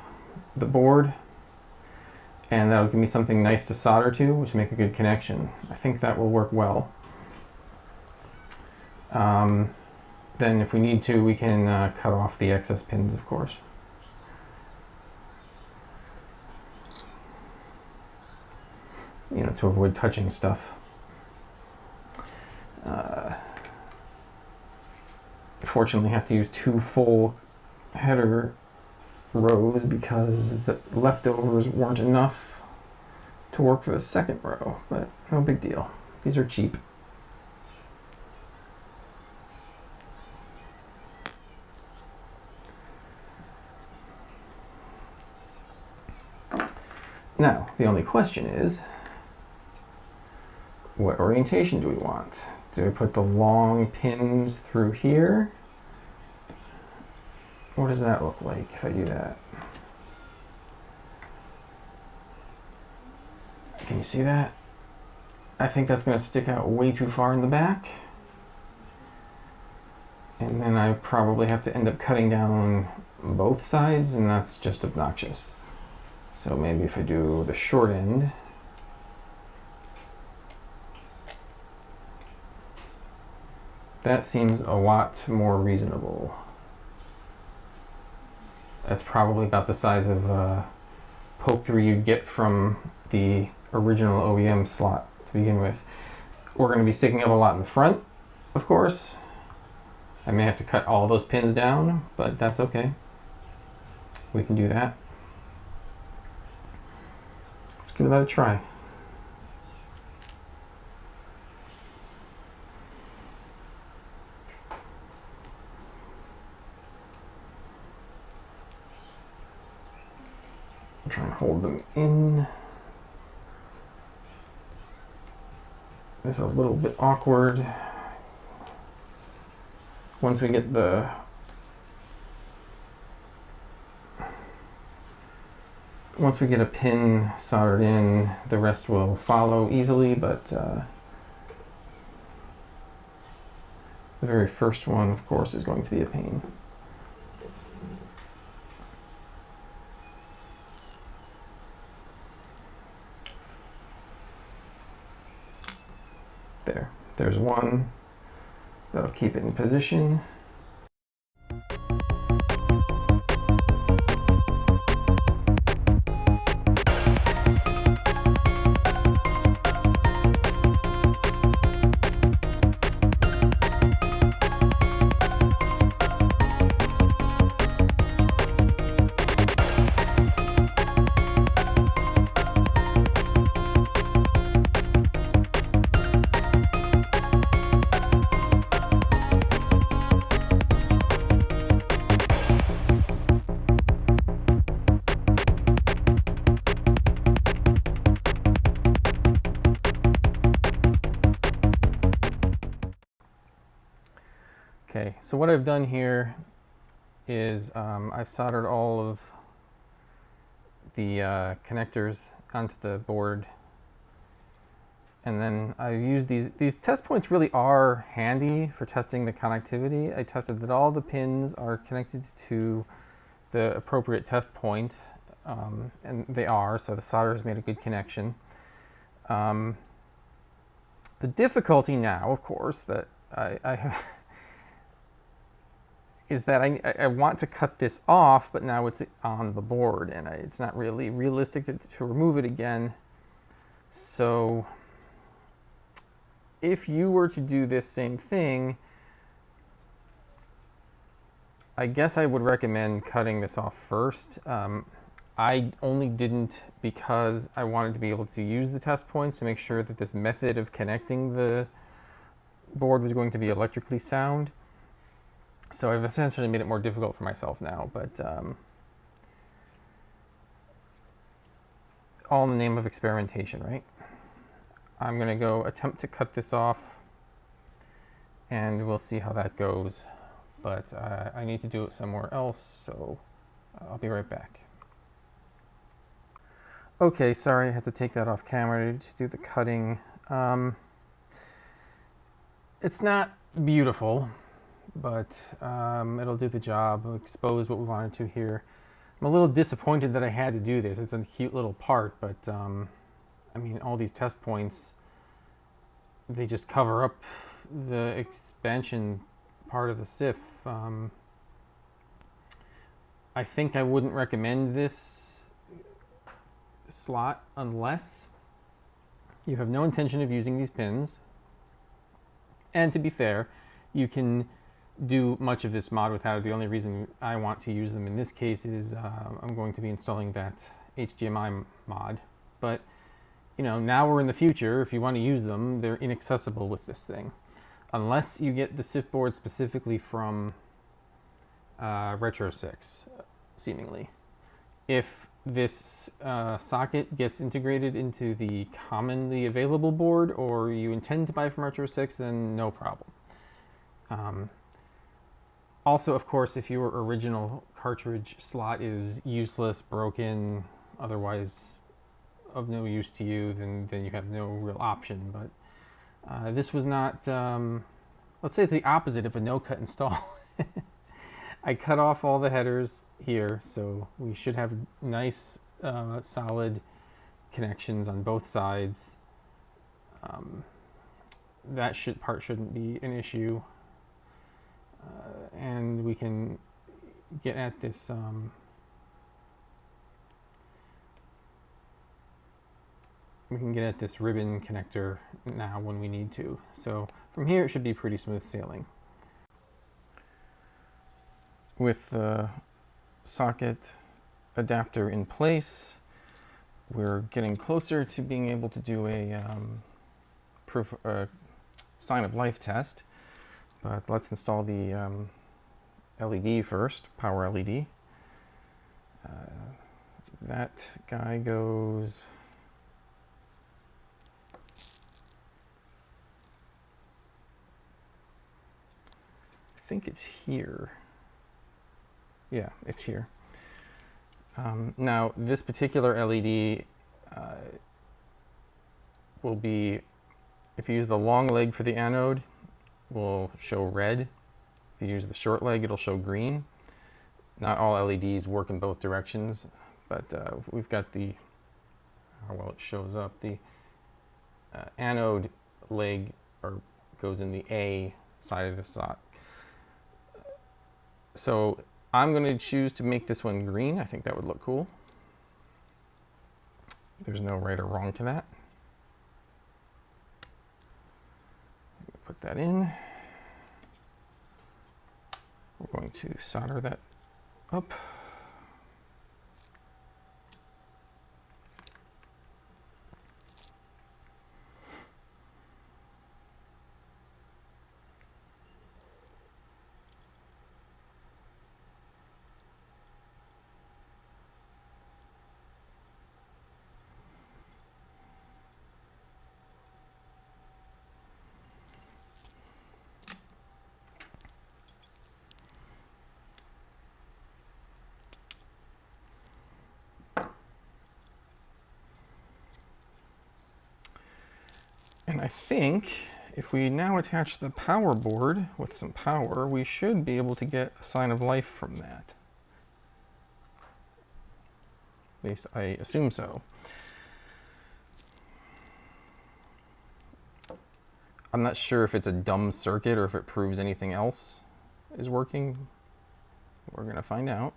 the board, and that'll give me something nice to solder to make a good connection. I think that will work well. Then if we need to, we can cut off the excess pins, of course. You know, to avoid touching stuff. Fortunately, I have to use 2 full header rows because the leftovers weren't enough to work for the second row, but no big deal. These are cheap. Now, the only question is, what orientation do we want? Do we put the long pins through here? What does that look like if I do that? Can you see that? I think that's going to stick out way too far in the back. And then I probably have to end up cutting down both sides, and that's just obnoxious. So maybe if I do the short end, that seems a lot more reasonable. That's probably about the size of poke through you'd get from the original OEM slot to begin with. We're going to be sticking up a lot in the front, of course. I may have to cut all those pins down, but that's okay. We can do that. Let's give that a try. I'll try and hold them in. This is a little bit awkward. Once we get the once we get a pin soldered in, the rest will follow easily, but the very first one, of course, is going to be a pain. There's one. That'll keep it in position. Okay, so what I've done here is I've soldered all of the connectors onto the board, and then I've used these test points. Really are handy for testing the connectivity. I tested that all the pins are connected to the appropriate test point, and they are, so the solder has made a good connection. The difficulty now, of course, that I have is that I want to cut this off, but now it's on the board, and it's not really realistic to remove it again. So if you were to do this same thing, I guess I would recommend cutting this off first. I only didn't because I wanted to be able to use the test points to make sure that this method of connecting the board was going to be electrically sound. So I've essentially made it more difficult for myself now, but all in the name of experimentation, right? I'm going to go attempt to cut this off, and we'll see how that goes. But I need to do it somewhere else, so I'll be right back. Okay, sorry, I had to take that off camera to do the cutting. It's not beautiful, but it'll do the job. It'll expose what we wanted to here. I'm a little disappointed that I had to do this. It's a cute little part, but I mean, all these test points, they just cover up the expansion part of the SYF. I think I wouldn't recommend this slot unless you have no intention of using these pins. And to be fair, you can do much of this mod without it. The only reason I want to use them in this case is I'm going to be installing that HDMI mod. But you know, now we're in the future. If you want to use them, they're inaccessible with this thing, unless you get the SYF board specifically from RetroSix, seemingly. If this socket gets integrated into the commonly available board, or you intend to buy from RetroSix, then no problem. Also, of course, if your original cartridge slot is useless, broken, otherwise of no use to you, then you have no real option. But this was not, let's say it's the opposite of a no-cut install. I cut off all the headers here, so we should have nice, solid connections on both sides. That part shouldn't be an issue. And we can get at this ribbon connector now when we need to. So from here it should be pretty smooth sailing. With the socket adapter in place, we're getting closer to being able to do a sign of life test. But let's install the LED first, power LED. That guy goes I think it's here. Yeah, it's here. Now, this particular LED will be, if you use the long leg for the anode, will show red. If you use the short leg, it'll show green. Not all LEDs work in both directions, but we've got the, how well it shows up, the anode leg goes in the A side of the slot. So I'm going to choose to make this one green. I think that would look cool. There's no right or wrong to that. Put that in. We're going to solder that up. And I think if we now attach the power board with some power, we should be able to get a sign of life from that. At least I assume so. I'm not sure if it's a dumb circuit or if it proves anything else is working. We're going to find out.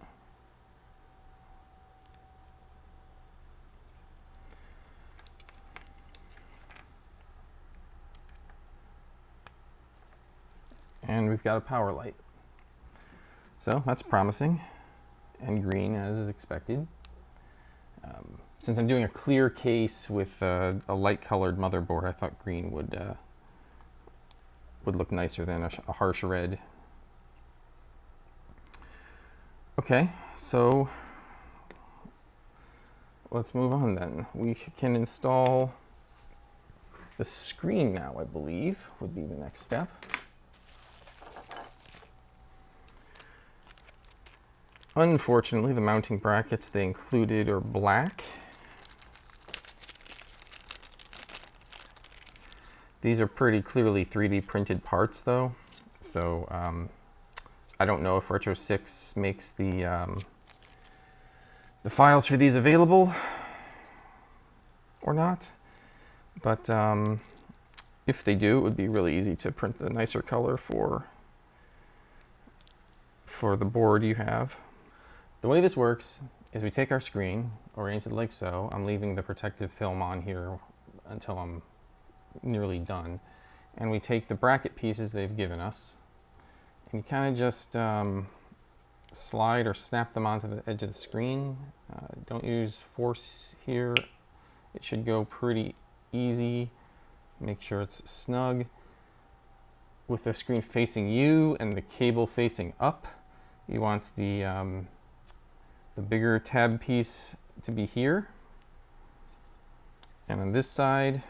And we've got a power light. So that's promising, and green as is expected. Since I'm doing a clear case with a light colored motherboard, I thought green would look nicer than a harsh red. Okay, so let's move on then. We can install the screen now, I believe, would be the next step. Unfortunately, the mounting brackets they included are black. These are pretty clearly 3D printed parts though, so I don't know if RetroSix makes the files for these available or not, but if they do, it would be really easy to print the nicer color for the board you have. The way this works is we take our screen, oriented like so. I'm leaving the protective film on here until I'm nearly done. And we take the bracket pieces they've given us, and you kind of just slide or snap them onto the edge of the screen. Don't use force here. It should go pretty easy. Make sure it's snug. With the screen facing you and the cable facing up, you want the bigger tab piece to be here. And on this side,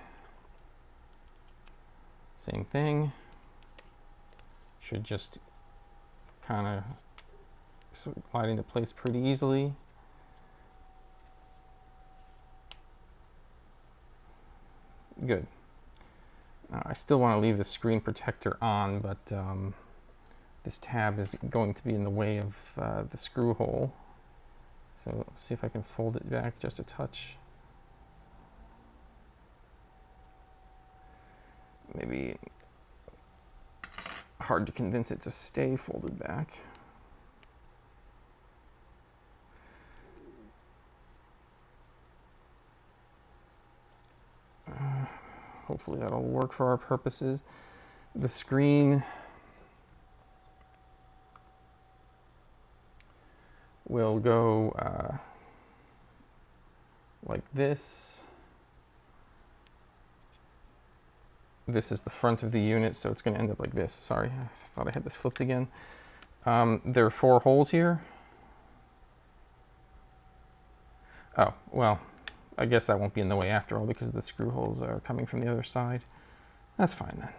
same thing. Should just kind of slide into place pretty easily. Good. Now, I still want to leave the screen protector on, but this tab is going to be in the way of the screw hole. So let's see if I can fold it back just a touch. Maybe hard to convince it to stay folded back. Hopefully that'll work for our purposes. The screen will go like this. This is the front of the unit, so it's going to end up like this. Sorry, I thought I had this flipped again. There are 4 holes here. Oh, well, I guess that won't be in the way after all because the screw holes are coming from the other side. That's fine then.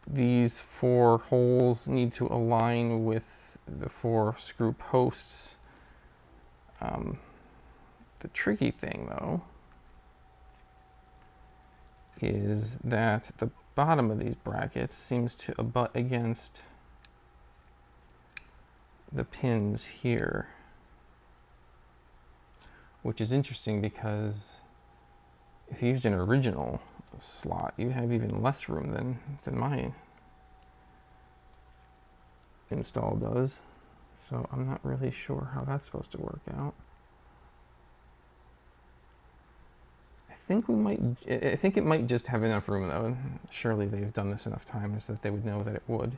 These 4 holes need to align with the 4 screw posts The tricky thing, though, is that the bottom of these brackets seems to abut against the pins here, which is interesting because if you used an original slot, you'd have even less room than my install does. So I'm not really sure how that's supposed to work out. I think it might just have enough room though. Surely they've done this enough times that they would know that it would.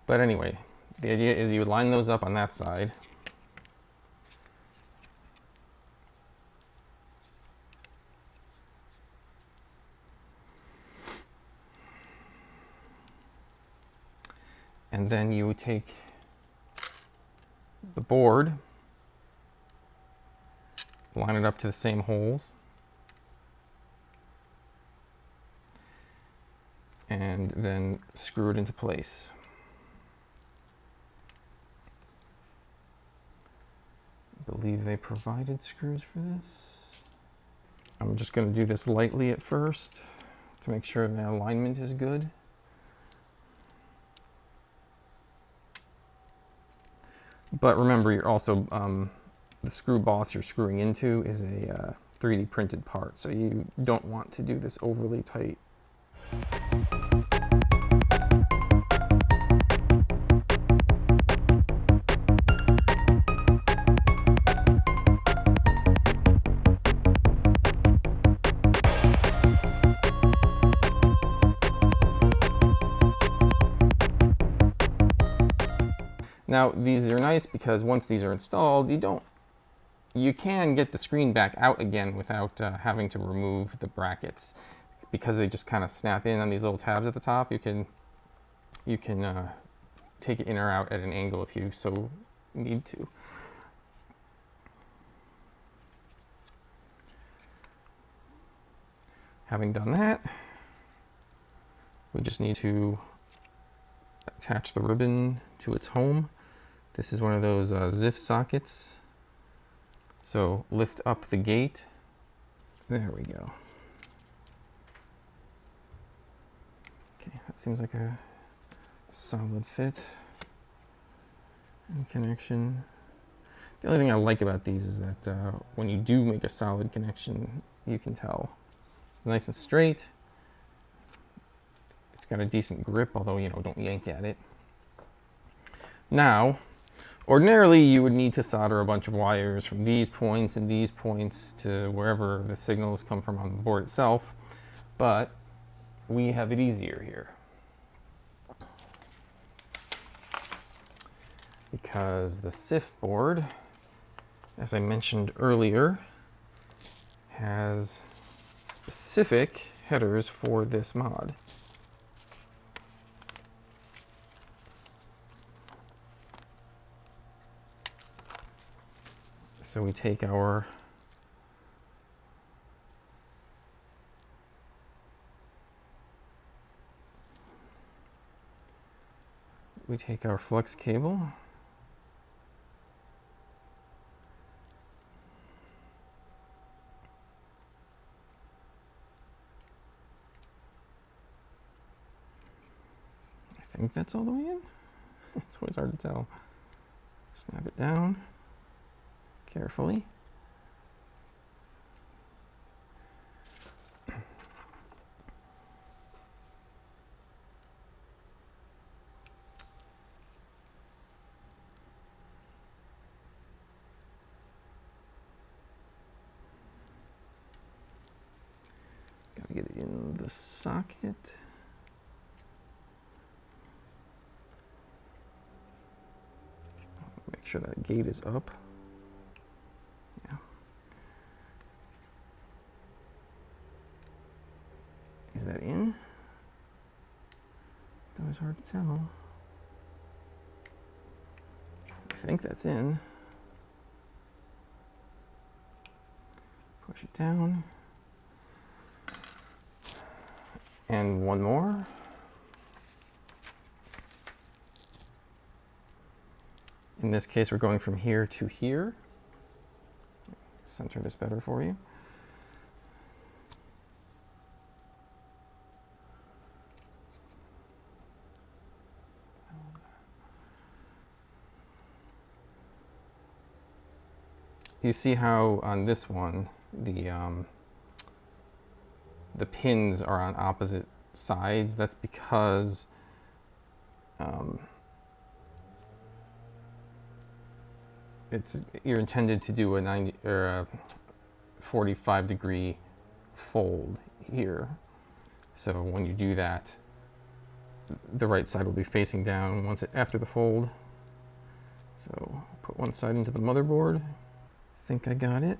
But anyway, the idea is you would line those up on that side. And then you would take the board, line it up to the same holes, and then screw it into place. I believe they provided screws for this. I'm just going to do this lightly at first to make sure the alignment is good. But remember, you're also the screw boss you're screwing into is a 3D printed part, so you don't want to do this overly tight. Now, these are nice because once these are installed, you can get the screen back out again without having to remove the brackets, because they just kind of snap in on these little tabs at the top. You can take it in or out at an angle if you so need to. Having done that, we just need to attach the ribbon to its home. This is one of those ZIF sockets. So lift up the gate. There we go. Okay, that seems like a solid fit and connection. The only thing I like about these is that when you do make a solid connection, you can tell. Nice and straight. It's got a decent grip, although, you know, don't yank at it. Now, ordinarily you would need to solder a bunch of wires from these points and these points to wherever the signals come from on the board itself, but we have it easier here. Because the SYF board, as I mentioned earlier, has specific headers for this mod. So we take our flex cable, I think that's all the way in. It's always hard to tell. Snap it down carefully. Gotta get it in the socket. Make sure that gate is up. Yeah. Is that in? It's always hard to tell. I think that's in. Push it down. And one more. In this case, we're going from here to here. Center this better for you. You see how on this one, the pins are on opposite sides? That's because you're intended to do a 90 or a 45-degree fold here. So when you do that, the right side will be facing down after the fold. So put one side into the motherboard. I think I got it.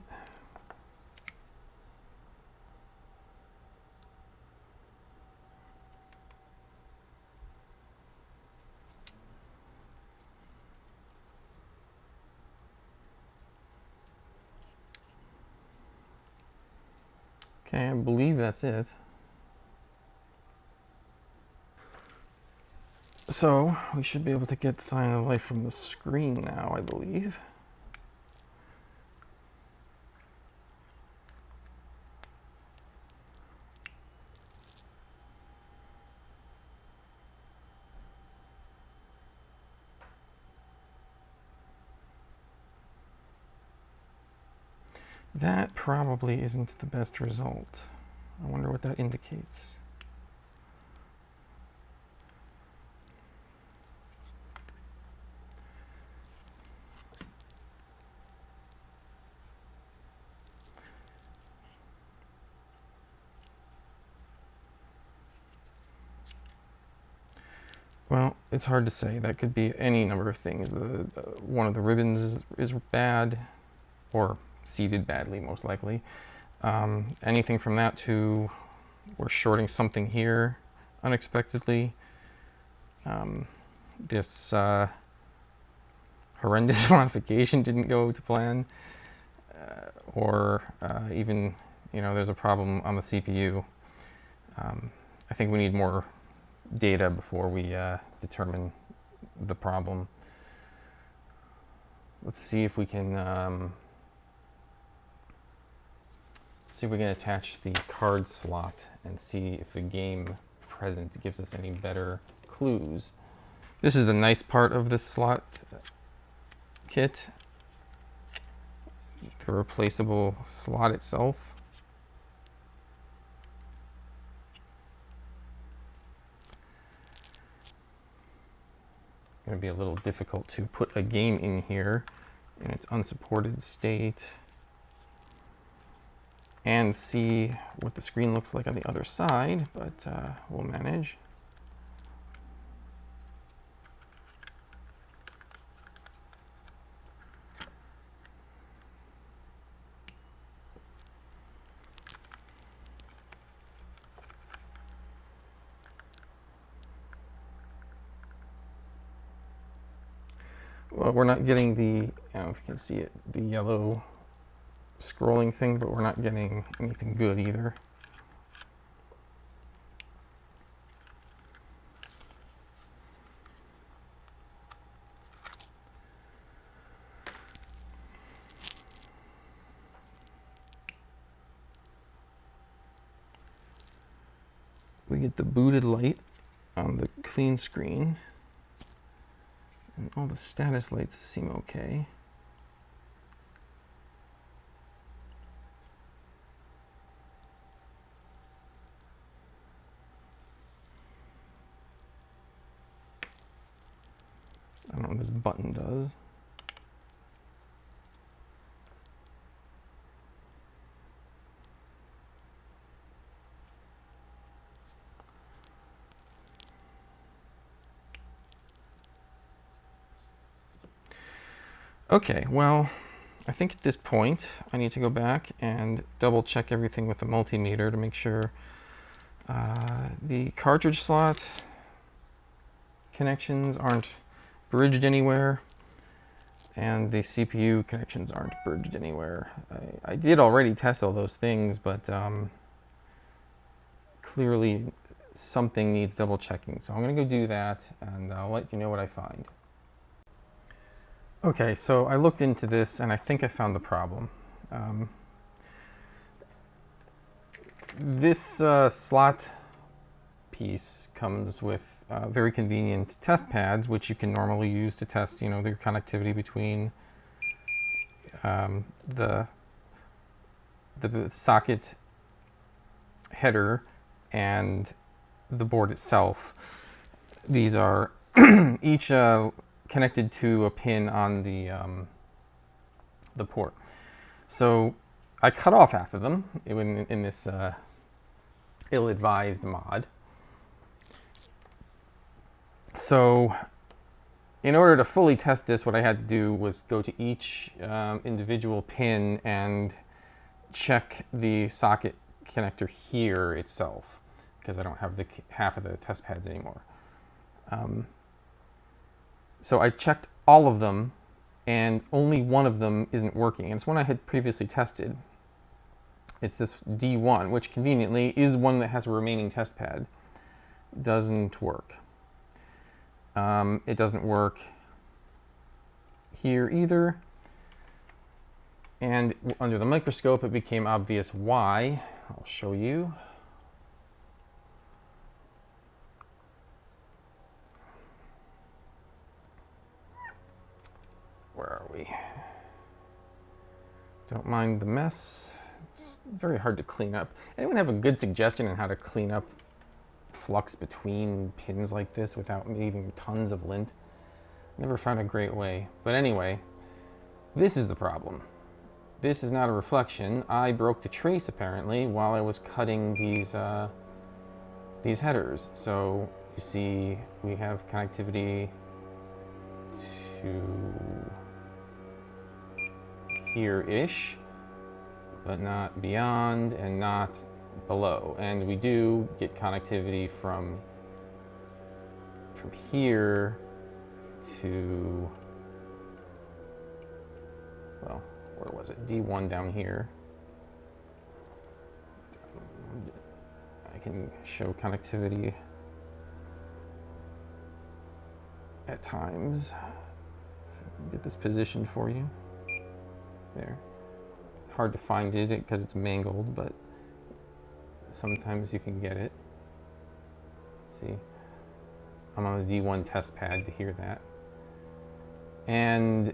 Okay, I believe that's it. So we should be able to get Sign of Life from the screen now, I believe. That probably isn't the best result. I wonder what that indicates. Well, it's hard to say. That could be any number of things. One of the ribbons is bad, or seated badly, most likely. Anything from that to we're shorting something here unexpectedly. This horrendous modification didn't go to plan, or even, you know, there's a problem on the CPU. I think we need more data before we determine the problem. Let's see if we can attach the card slot and see if the game present gives us any better clues. This is the nice part of this slot kit, the replaceable slot itself. Going to be a little difficult to put a game in here in its unsupported state and see what the screen looks like on the other side, but we'll manage. Well, we're not getting the, I don't know if you can see it, the yellow scrolling thing, but we're not getting anything good either. We get the booted light on the clean screen, and all the status lights seem okay. I don't know what this button does. Okay, well, I think at this point I need to go back and double check everything with the multimeter to make sure the cartridge slot connections aren't bridged anywhere and the CPU connections aren't bridged anywhere. I did already test all those things, but clearly something needs double checking. So I'm gonna go do that and I'll let you know what I find. Okay, so I looked into this and I think I found the problem. This slot piece comes with very convenient test pads, which you can normally use to test, you know, the connectivity between the socket header and the board itself. These are each connected to a pin on the port. So I cut off half of them in this ill-advised mod. So in order to fully test this, what I had to do was go to each individual pin and check the socket connector here itself, because I don't have the half of the test pads anymore. So I checked all of them, and only one of them isn't working. And it's one I had previously tested. It's this D1, which conveniently is one that has a remaining test pad. Doesn't work. It doesn't work here either. And under the microscope, it became obvious why. I'll show you. Where are we? Don't mind the mess. It's very hard to clean up. Anyone have a good suggestion on how to clean up flux between pins like this without leaving tons of lint? Never found a great way. But anyway, this is the problem. This is not a reflection. I broke the trace apparently while I was cutting these headers. So you see we have connectivity to here-ish, but not beyond and not below. And we do get connectivity from here to, well, where was it? D1 down here. I can show connectivity at times. Get this positioned for you. There. Hard to find it because it's mangled, but sometimes you can get it. See, I'm on the D1 test pad to hear that. And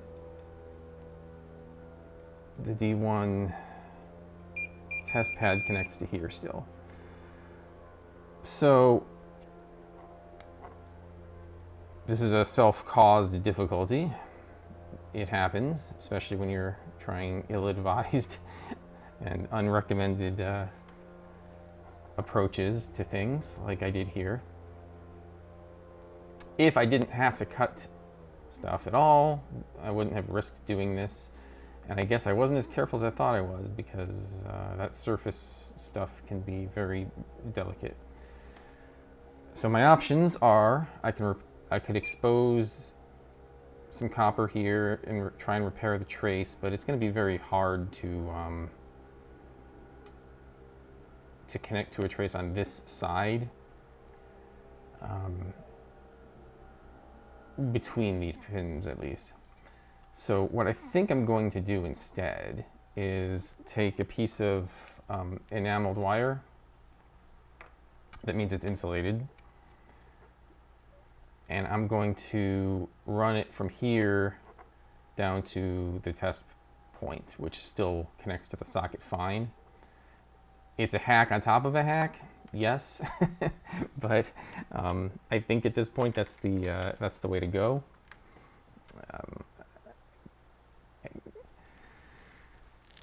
the D1 test pad connects to here still. So this is a self-caused difficulty. It happens, especially when you're trying ill-advised and unrecommended approaches to things like I did here. If I didn't have to cut stuff at all, I wouldn't have risked doing this. And I guess I wasn't as careful as I thought I was, because that surface stuff can be very delicate. So my options are, I could expose some copper here and try and repair the trace, but it's going to be very hard to connect to a trace on this side, between these pins at least. So what I think I'm going to do instead is take a piece of enameled wire. That means it's insulated. And I'm going to run it from here down to the test point, which still connects to the socket fine. It's a hack on top of a hack, yes, but I think at this point that's the way to go.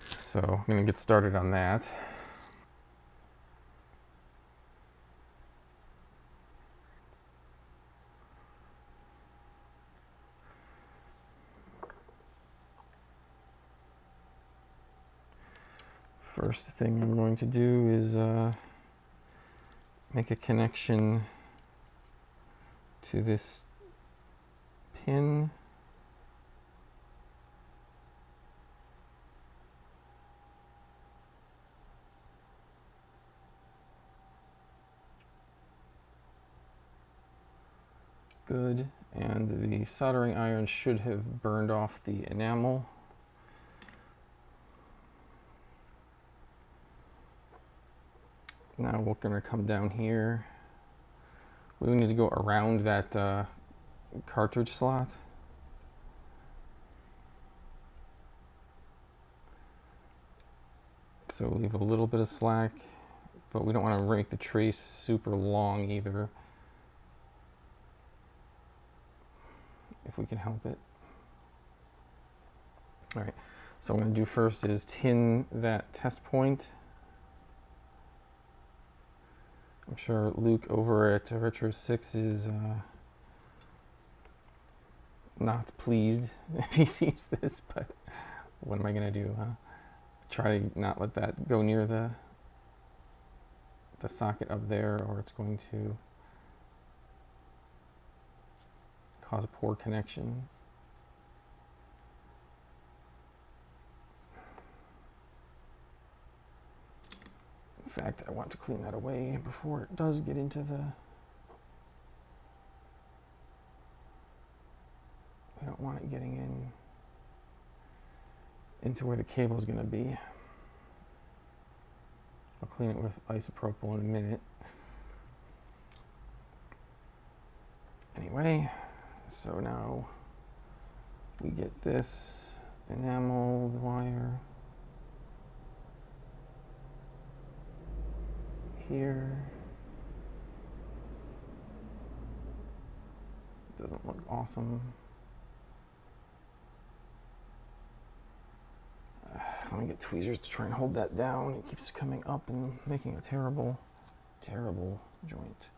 So I'm going to get started on that. First thing I'm going to do is make a connection to this pin. good. And the soldering iron should have burned off the enamel. Now we're going to come down here. We need to go around that cartridge slot. So leave a little bit of slack, but we don't want to make the trace super long either, if we can help it. All right, so what I'm going to do first is tin that test point. I'm sure Luke over at RetroSix is not pleased if he sees this, but what am I going to do, huh? Try to not let that go near the socket up there, or it's going to cause poor connections. In fact, I want to clean that away before it does get into the... We don't want it getting into where the cable is going to be. I'll clean it with isopropyl in a minute. Anyway, so now we get this enameled wire here. Doesn't look awesome. Let me get tweezers to try and hold that down. It keeps coming up and making a terrible, terrible joint.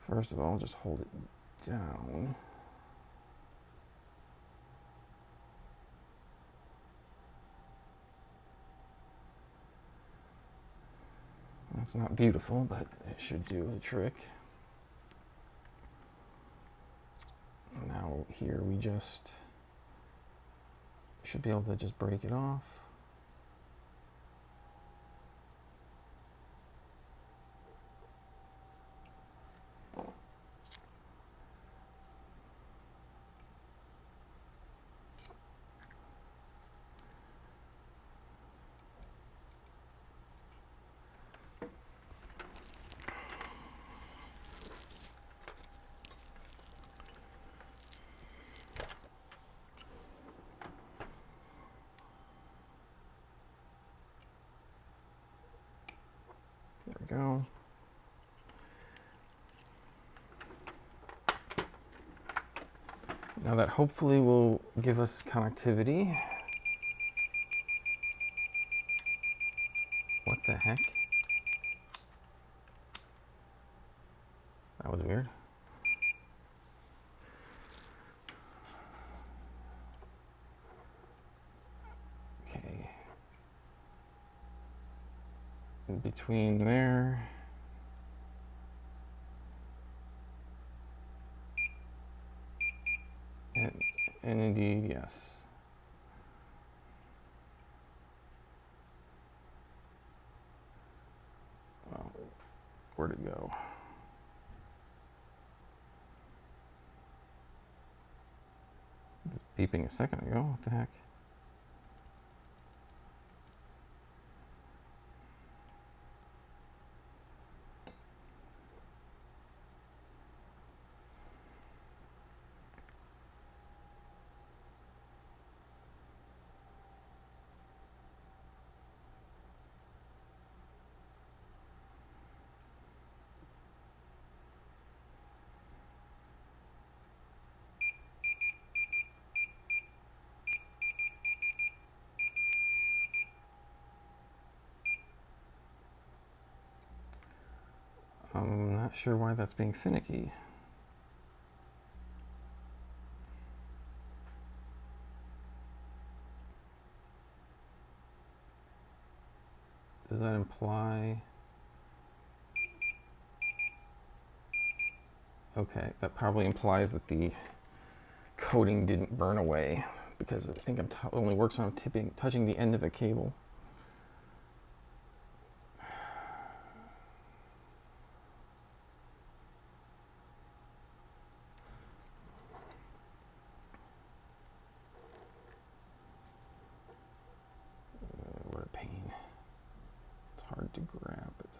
First of all, just hold it down. That's not beautiful, but it should do the trick. Now here we just should be able to just break it off. There we go. Now that hopefully will give us connectivity. What the heck? That was weird. Okay. In between there. And indeed, yes. Well, where'd it go? It was beeping a second ago. What the heck? I'm not sure why that's being finicky. Does that imply... Okay, that probably implies that the coating didn't burn away, because I think it only works when I'm touching the end of a cable.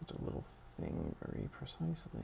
such a little thing very precisely.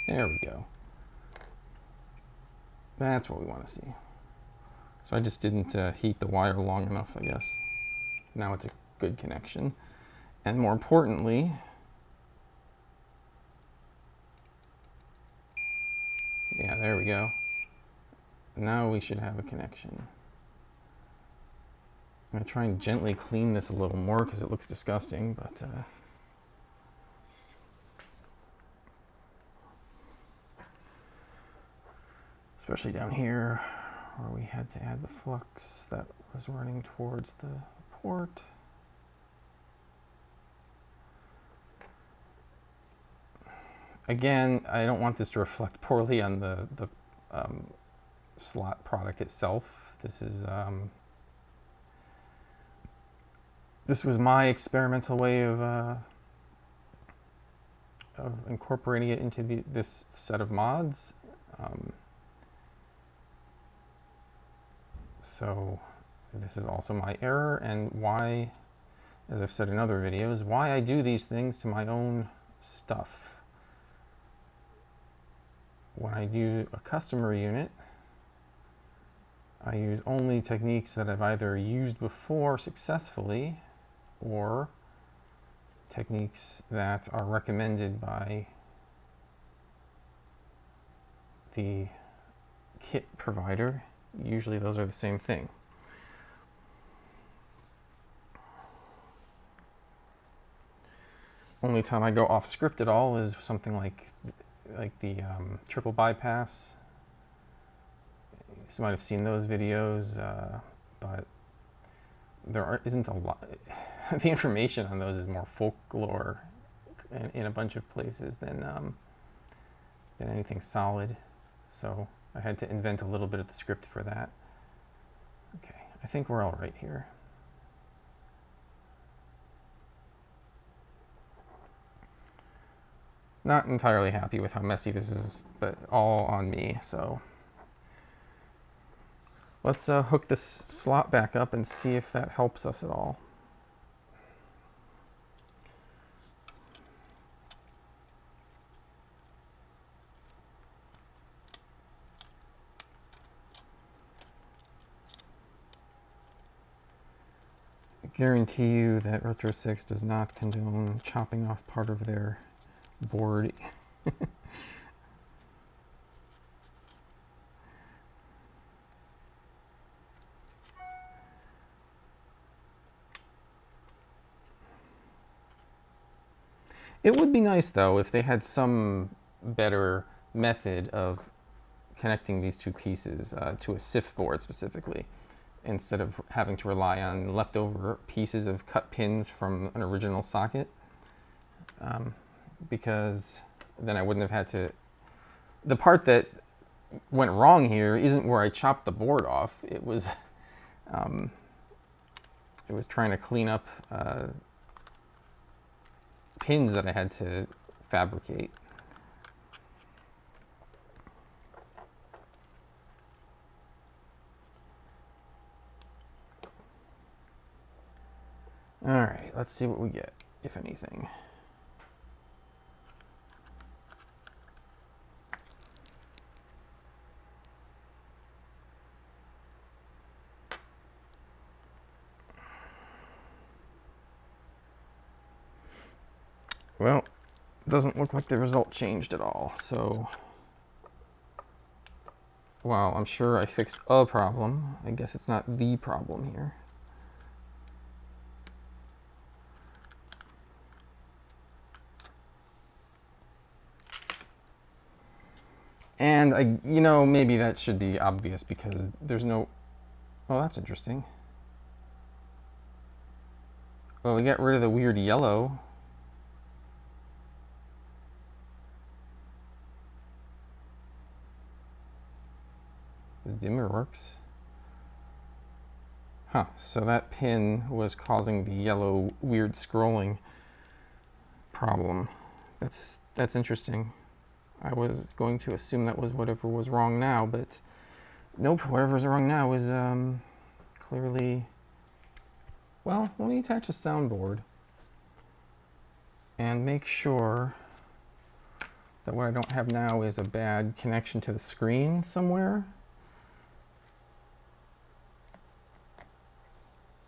There we go. That's what we want to see. So I just didn't heat the wire long enough, I guess. Now it's a good connection. And more importantly, yeah, there we go. Now we should have a connection. I'm going to try and gently clean this a little more because it looks disgusting, but especially down here where we had to add the flux that was running towards the port. Again, I don't want this to reflect poorly on the slot product itself. This was my experimental way of incorporating it into this set of mods. So this is also my error, and why, as I've said in other videos, why I do these things to my own stuff. When I do a customer unit, I use only techniques that I've either used before successfully or techniques that are recommended by the kit provider. Usually those are the same thing. Only time I go off script at all is something like the triple bypass. You might have seen those videos, but there isn't a lot. The information on those is more folklore in a bunch of places than anything solid. So I had to invent a little bit of the script for that. Okay, I think we're all right here. Not entirely happy with how messy this is, but all on me, so. Let's hook this slot back up and see if that helps us at all. I guarantee you that RetroSix does not condone chopping off part of their board. It would be nice, though, if they had some better method of connecting these two pieces to a SYF board specifically, instead of having to rely on leftover pieces of cut pins from an original socket, because then I wouldn't have had to... The part that went wrong here isn't where I chopped the board off. It was trying to clean up pins that I had to fabricate. All right, let's see what we get, if anything. Well, it doesn't look like the result changed at all, so while I'm sure I fixed a problem, I guess it's not the problem here. And maybe that should be obvious because there's no, oh, that's interesting. Well, we got rid of the weird yellow. The dimmer works. Huh, so that pin was causing the yellow weird scrolling problem. That's interesting. I was going to assume that was whatever was wrong now, but nope, whatever's wrong now is clearly... Well, let me attach a soundboard and make sure that what I don't have now is a bad connection to the screen somewhere.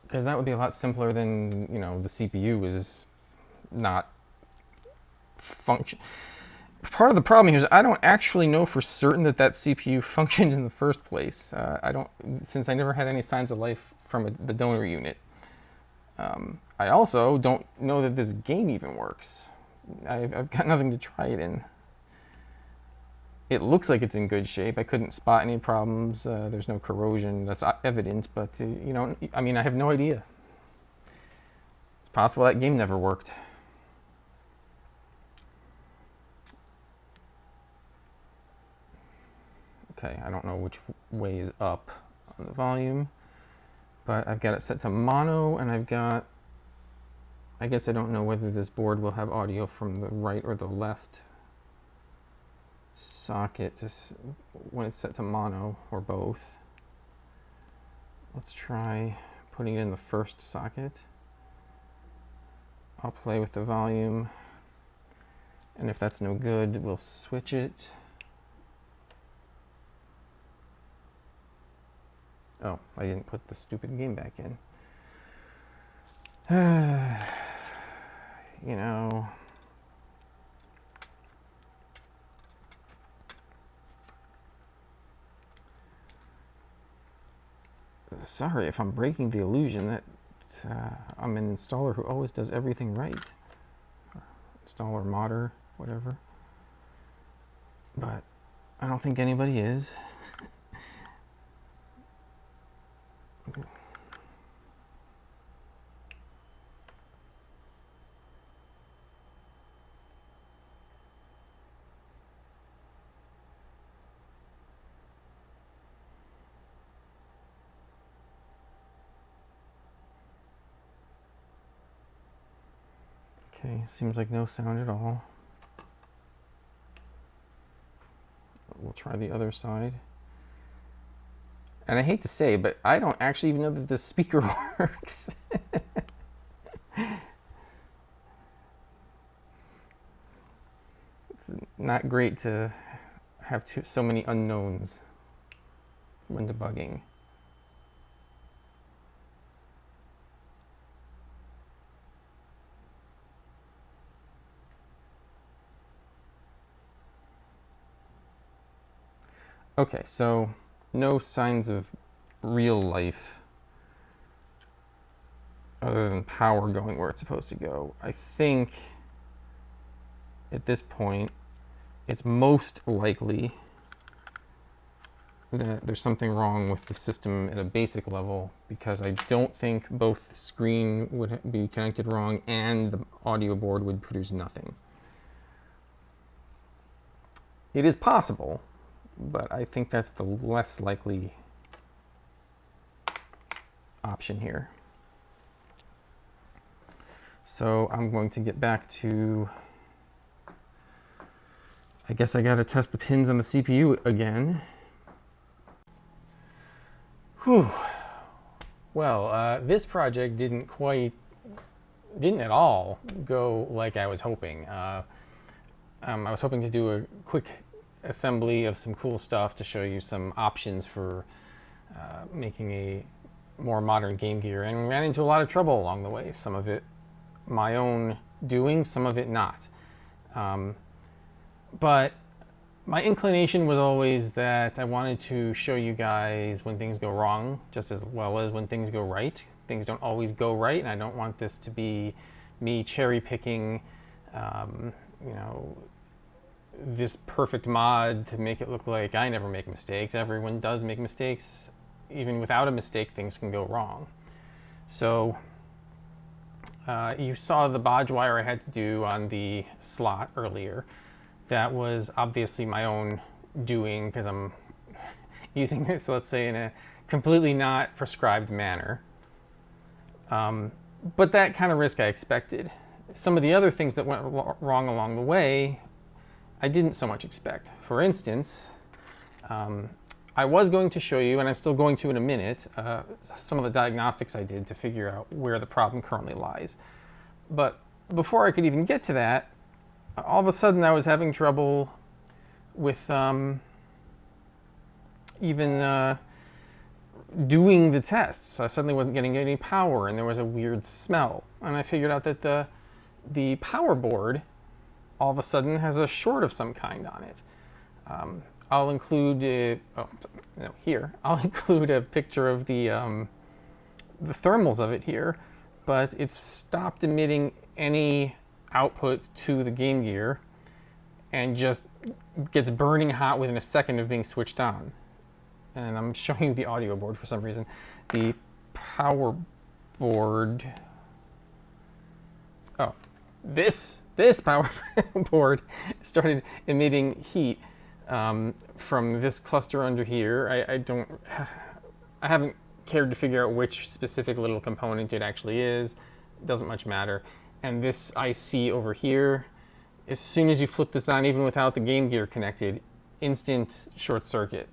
Because that would be a lot simpler than, the CPU is not function. Part of the problem here is I don't actually know for certain that CPU functioned in the first place. Since I never had any signs of life from the donor unit. I also don't know that this game even works. I've got nothing to try it in. It looks like it's in good shape. I couldn't spot any problems. There's no corrosion that's evident, but I have no idea. It's possible that game never worked. Okay, I don't know which way is up on the volume, but I've got it set to mono, and I guess I don't know whether this board will have audio from the right or the left socket just when it's set to mono, or both. Let's try putting it in the first socket. I'll play with the volume, and if that's no good, we'll switch it. Oh, I didn't put the stupid game back in. Sorry if I'm breaking the illusion that I'm an installer who always does everything right. Installer, modder, whatever. But I don't think anybody is. Okay, seems like no sound at all. We'll try the other side. And I hate to say, but I don't actually even know that the speaker works. It's not great to have so many unknowns when debugging. Okay, so no signs of real life other than power going where it's supposed to go. I think at this point it's most likely that there's something wrong with the system at a basic level, because I don't think both the screen would be connected wrong and the audio board would produce nothing. It is possible, but I think that's the less likely option here. So I'm going to get back to, I guess I gotta test the pins on the CPU again. Whew. Well, this project didn't at all go like I was hoping. I was hoping to do a quick assembly of some cool stuff to show you some options for making a more modern Game Gear, and ran into a lot of trouble along the way. Some of it my own doing, some of it not. But my inclination was always that I wanted to show you guys when things go wrong, just as well as when things go right. Things don't always go right, and I don't want this to be me cherry picking, this perfect mod to make it look like I never make mistakes. Everyone does make mistakes. Even without a mistake, things can go wrong. So you saw the bodge wire I had to do on the slot earlier. That was obviously my own doing because I'm using this, let's say, in a completely not prescribed manner. But that kind of risk I expected. Some of the other things that went wrong along the way, I didn't so much expect. For instance, I was going to show you, and I'm still going to in a minute, some of the diagnostics I did to figure out where the problem currently lies. But before I could even get to that, all of a sudden I was having trouble with even doing the tests. I suddenly wasn't getting any power, and there was a weird smell. And I figured out that the power board all of a sudden has a short of some kind on it. I'll include I'll include a picture of the thermals of it here, but it's stopped emitting any output to the GameGear and just gets burning hot within a second of being switched on. And I'm showing you the audio board for some reason. The power board. Oh, this power board started emitting heat from this cluster under here. I haven't cared to figure out which specific little component it actually is. It doesn't much matter. And this IC over here, as soon as you flip this on, even without the GameGear connected, instant short circuit.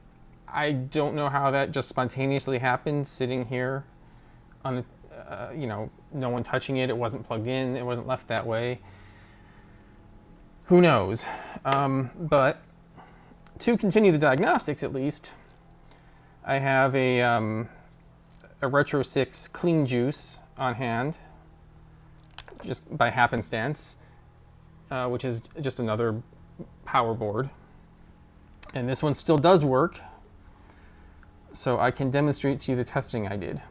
I don't know how that just spontaneously happened sitting here on, no one touching it. It wasn't plugged in. It wasn't left that way. Who knows? But to continue the diagnostics, at least, I have a RetroSix clean juice on hand, just by happenstance, which is just another power board. And this one still does work, so I can demonstrate to you the testing I did.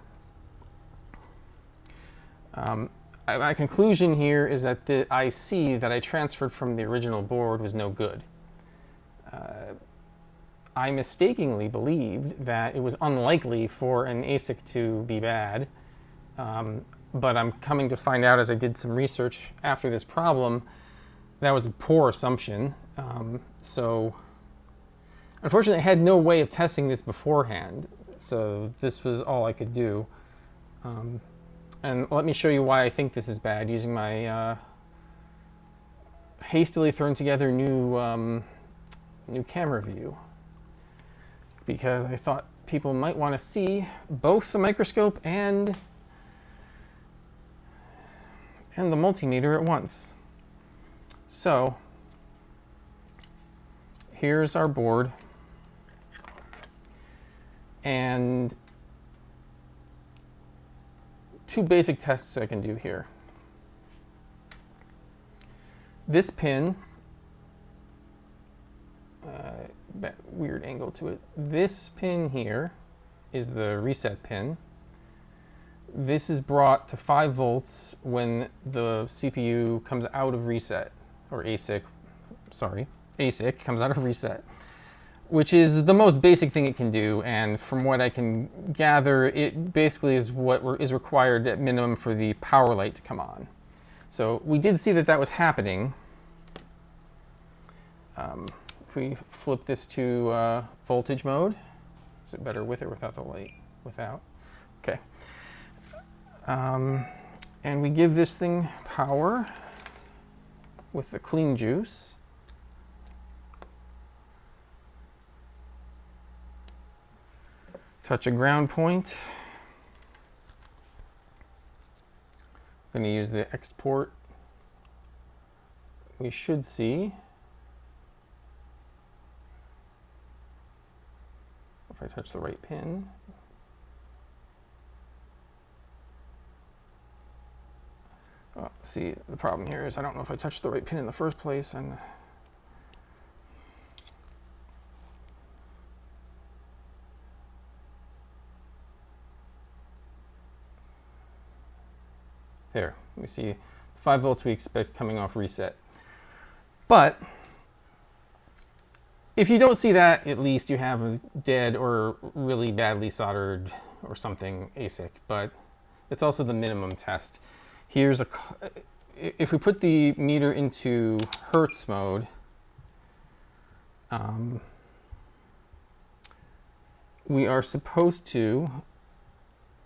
My conclusion here is that the IC that I transferred from the original board was no good. I mistakenly believed that it was unlikely for an ASIC to be bad, but I'm coming to find out as I did some research after this problem, that was a poor assumption. So unfortunately, I had no way of testing this beforehand, so this was all I could do. And let me show you why I think this is bad using my hastily thrown together new camera view, because I thought people might want to see both the microscope and the multimeter at once. So here's our board, and two basic tests I can do here. This pin, weird angle to it. This pin here is the reset pin. This is brought to 5 volts when the CPU comes out of reset, or ASIC, sorry, ASIC comes out of reset, which is the most basic thing it can do, and from what I can gather, it basically is what is required at minimum for the power light to come on. So we did see that that was happening. If we flip this to voltage mode, is it better with or without the light? Without. Okay. And we give this thing power with the clean juice. Touch a ground point. I'm going to use the X port. We should see, if I touch the right pin. Oh, see, the problem here is I don't know if I touched the right pin in the first place, and there, we see 5 volts we expect coming off reset. But if you don't see that, at least you have a dead or really badly soldered or something ASIC, but it's also the minimum test. Here's if we put the meter into Hertz mode, we are supposed to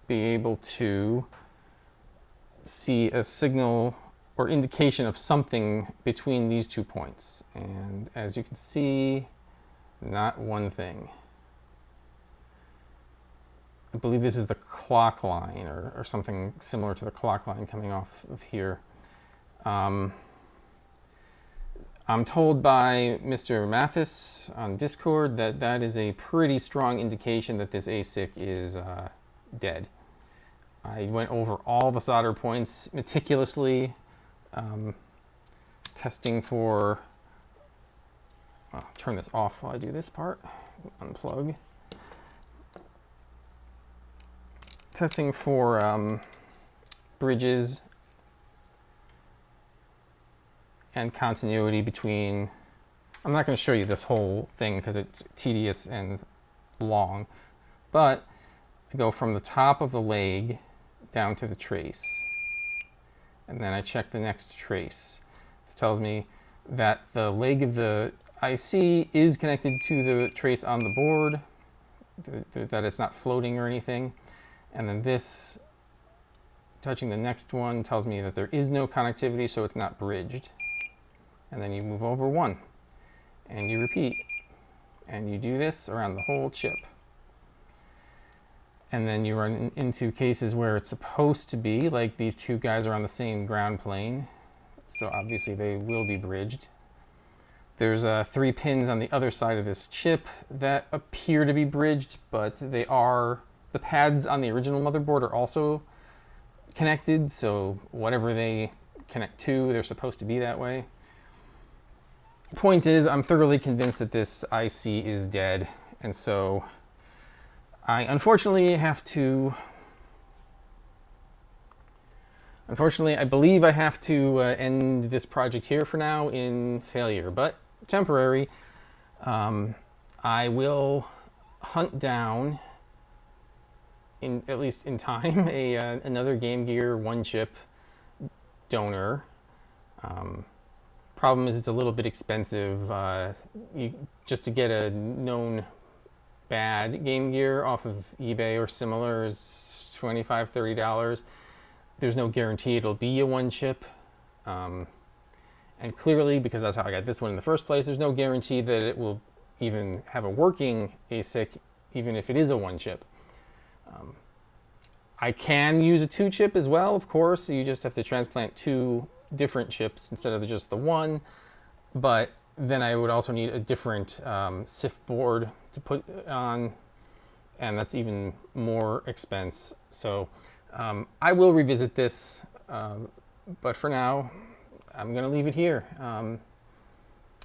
be able to see a signal or indication of something between these 2 points. And as you can see, not one thing. I believe this is the clock line or something similar to the clock line coming off of here. I'm told by Mr. Mathis on Discord that that is a pretty strong indication that this ASIC is dead. I went over all the solder points meticulously, testing for, I'll turn this off while I do this part, unplug. Testing for bridges and continuity between, I'm not going to show you this whole thing because it's tedious and long, but I go from the top of the leg down to the trace, and then I check the next trace. This tells me that the leg of the IC is connected to the trace on the board, that it's not floating or anything. And then this, touching the next one, tells me that there is no connectivity, so it's not bridged. And then you move over one, and you repeat. And you do this around the whole chip. And then you run into cases where it's supposed to be, like these two guys are on the same ground plane, so obviously they will be bridged. There's 3 pins on the other side of this chip that appear to be bridged, but they are, the pads on the original motherboard are also connected, so whatever they connect to, they're supposed to be that way. Point is, I'm thoroughly convinced that this IC is dead, and so I unfortunately have to, I believe I have to end this project here for now in failure, but temporary. I will hunt down, at least in time, another GameGear 1-chip donor. Problem is it's a little bit expensive. Just to get a known bad GameGear off of eBay or similar is $25, $30. There's no guarantee it'll be a 1-chip. And clearly, because that's how I got this one in the first place, there's no guarantee that it will even have a working ASIC, even if it is a 1-chip. I can use a 2-chip as well, of course. You just have to transplant 2 different chips instead of just the one. But then I would also need a different SYF board to put on, and that's even more expense. So I will revisit this, but for now, I'm going to leave it here.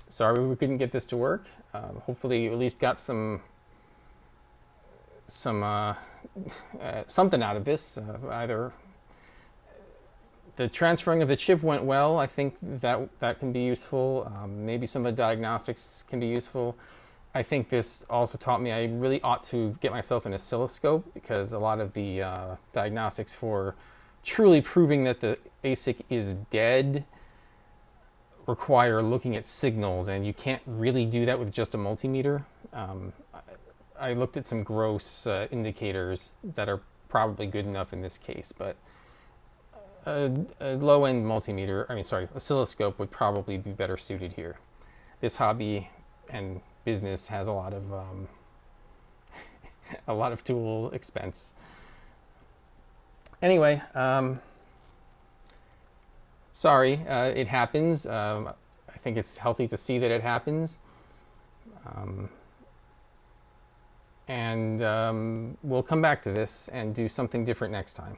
Sorry we couldn't get this to work. Hopefully you at least got something out of this. Either the transferring of the chip went well. I think that can be useful. Maybe some of the diagnostics can be useful. I think this also taught me I really ought to get myself an oscilloscope, because a lot of the diagnostics for truly proving that the ASIC is dead require looking at signals, and you can't really do that with just a multimeter. I looked at some gross indicators that are probably good enough in this case, but a low-end multimeter, oscilloscope would probably be better suited here. This hobby and business has a lot of a lot of tool expense. Anyway, sorry, it happens. I think it's healthy to see that it happens. And we'll come back to this and do something different next time.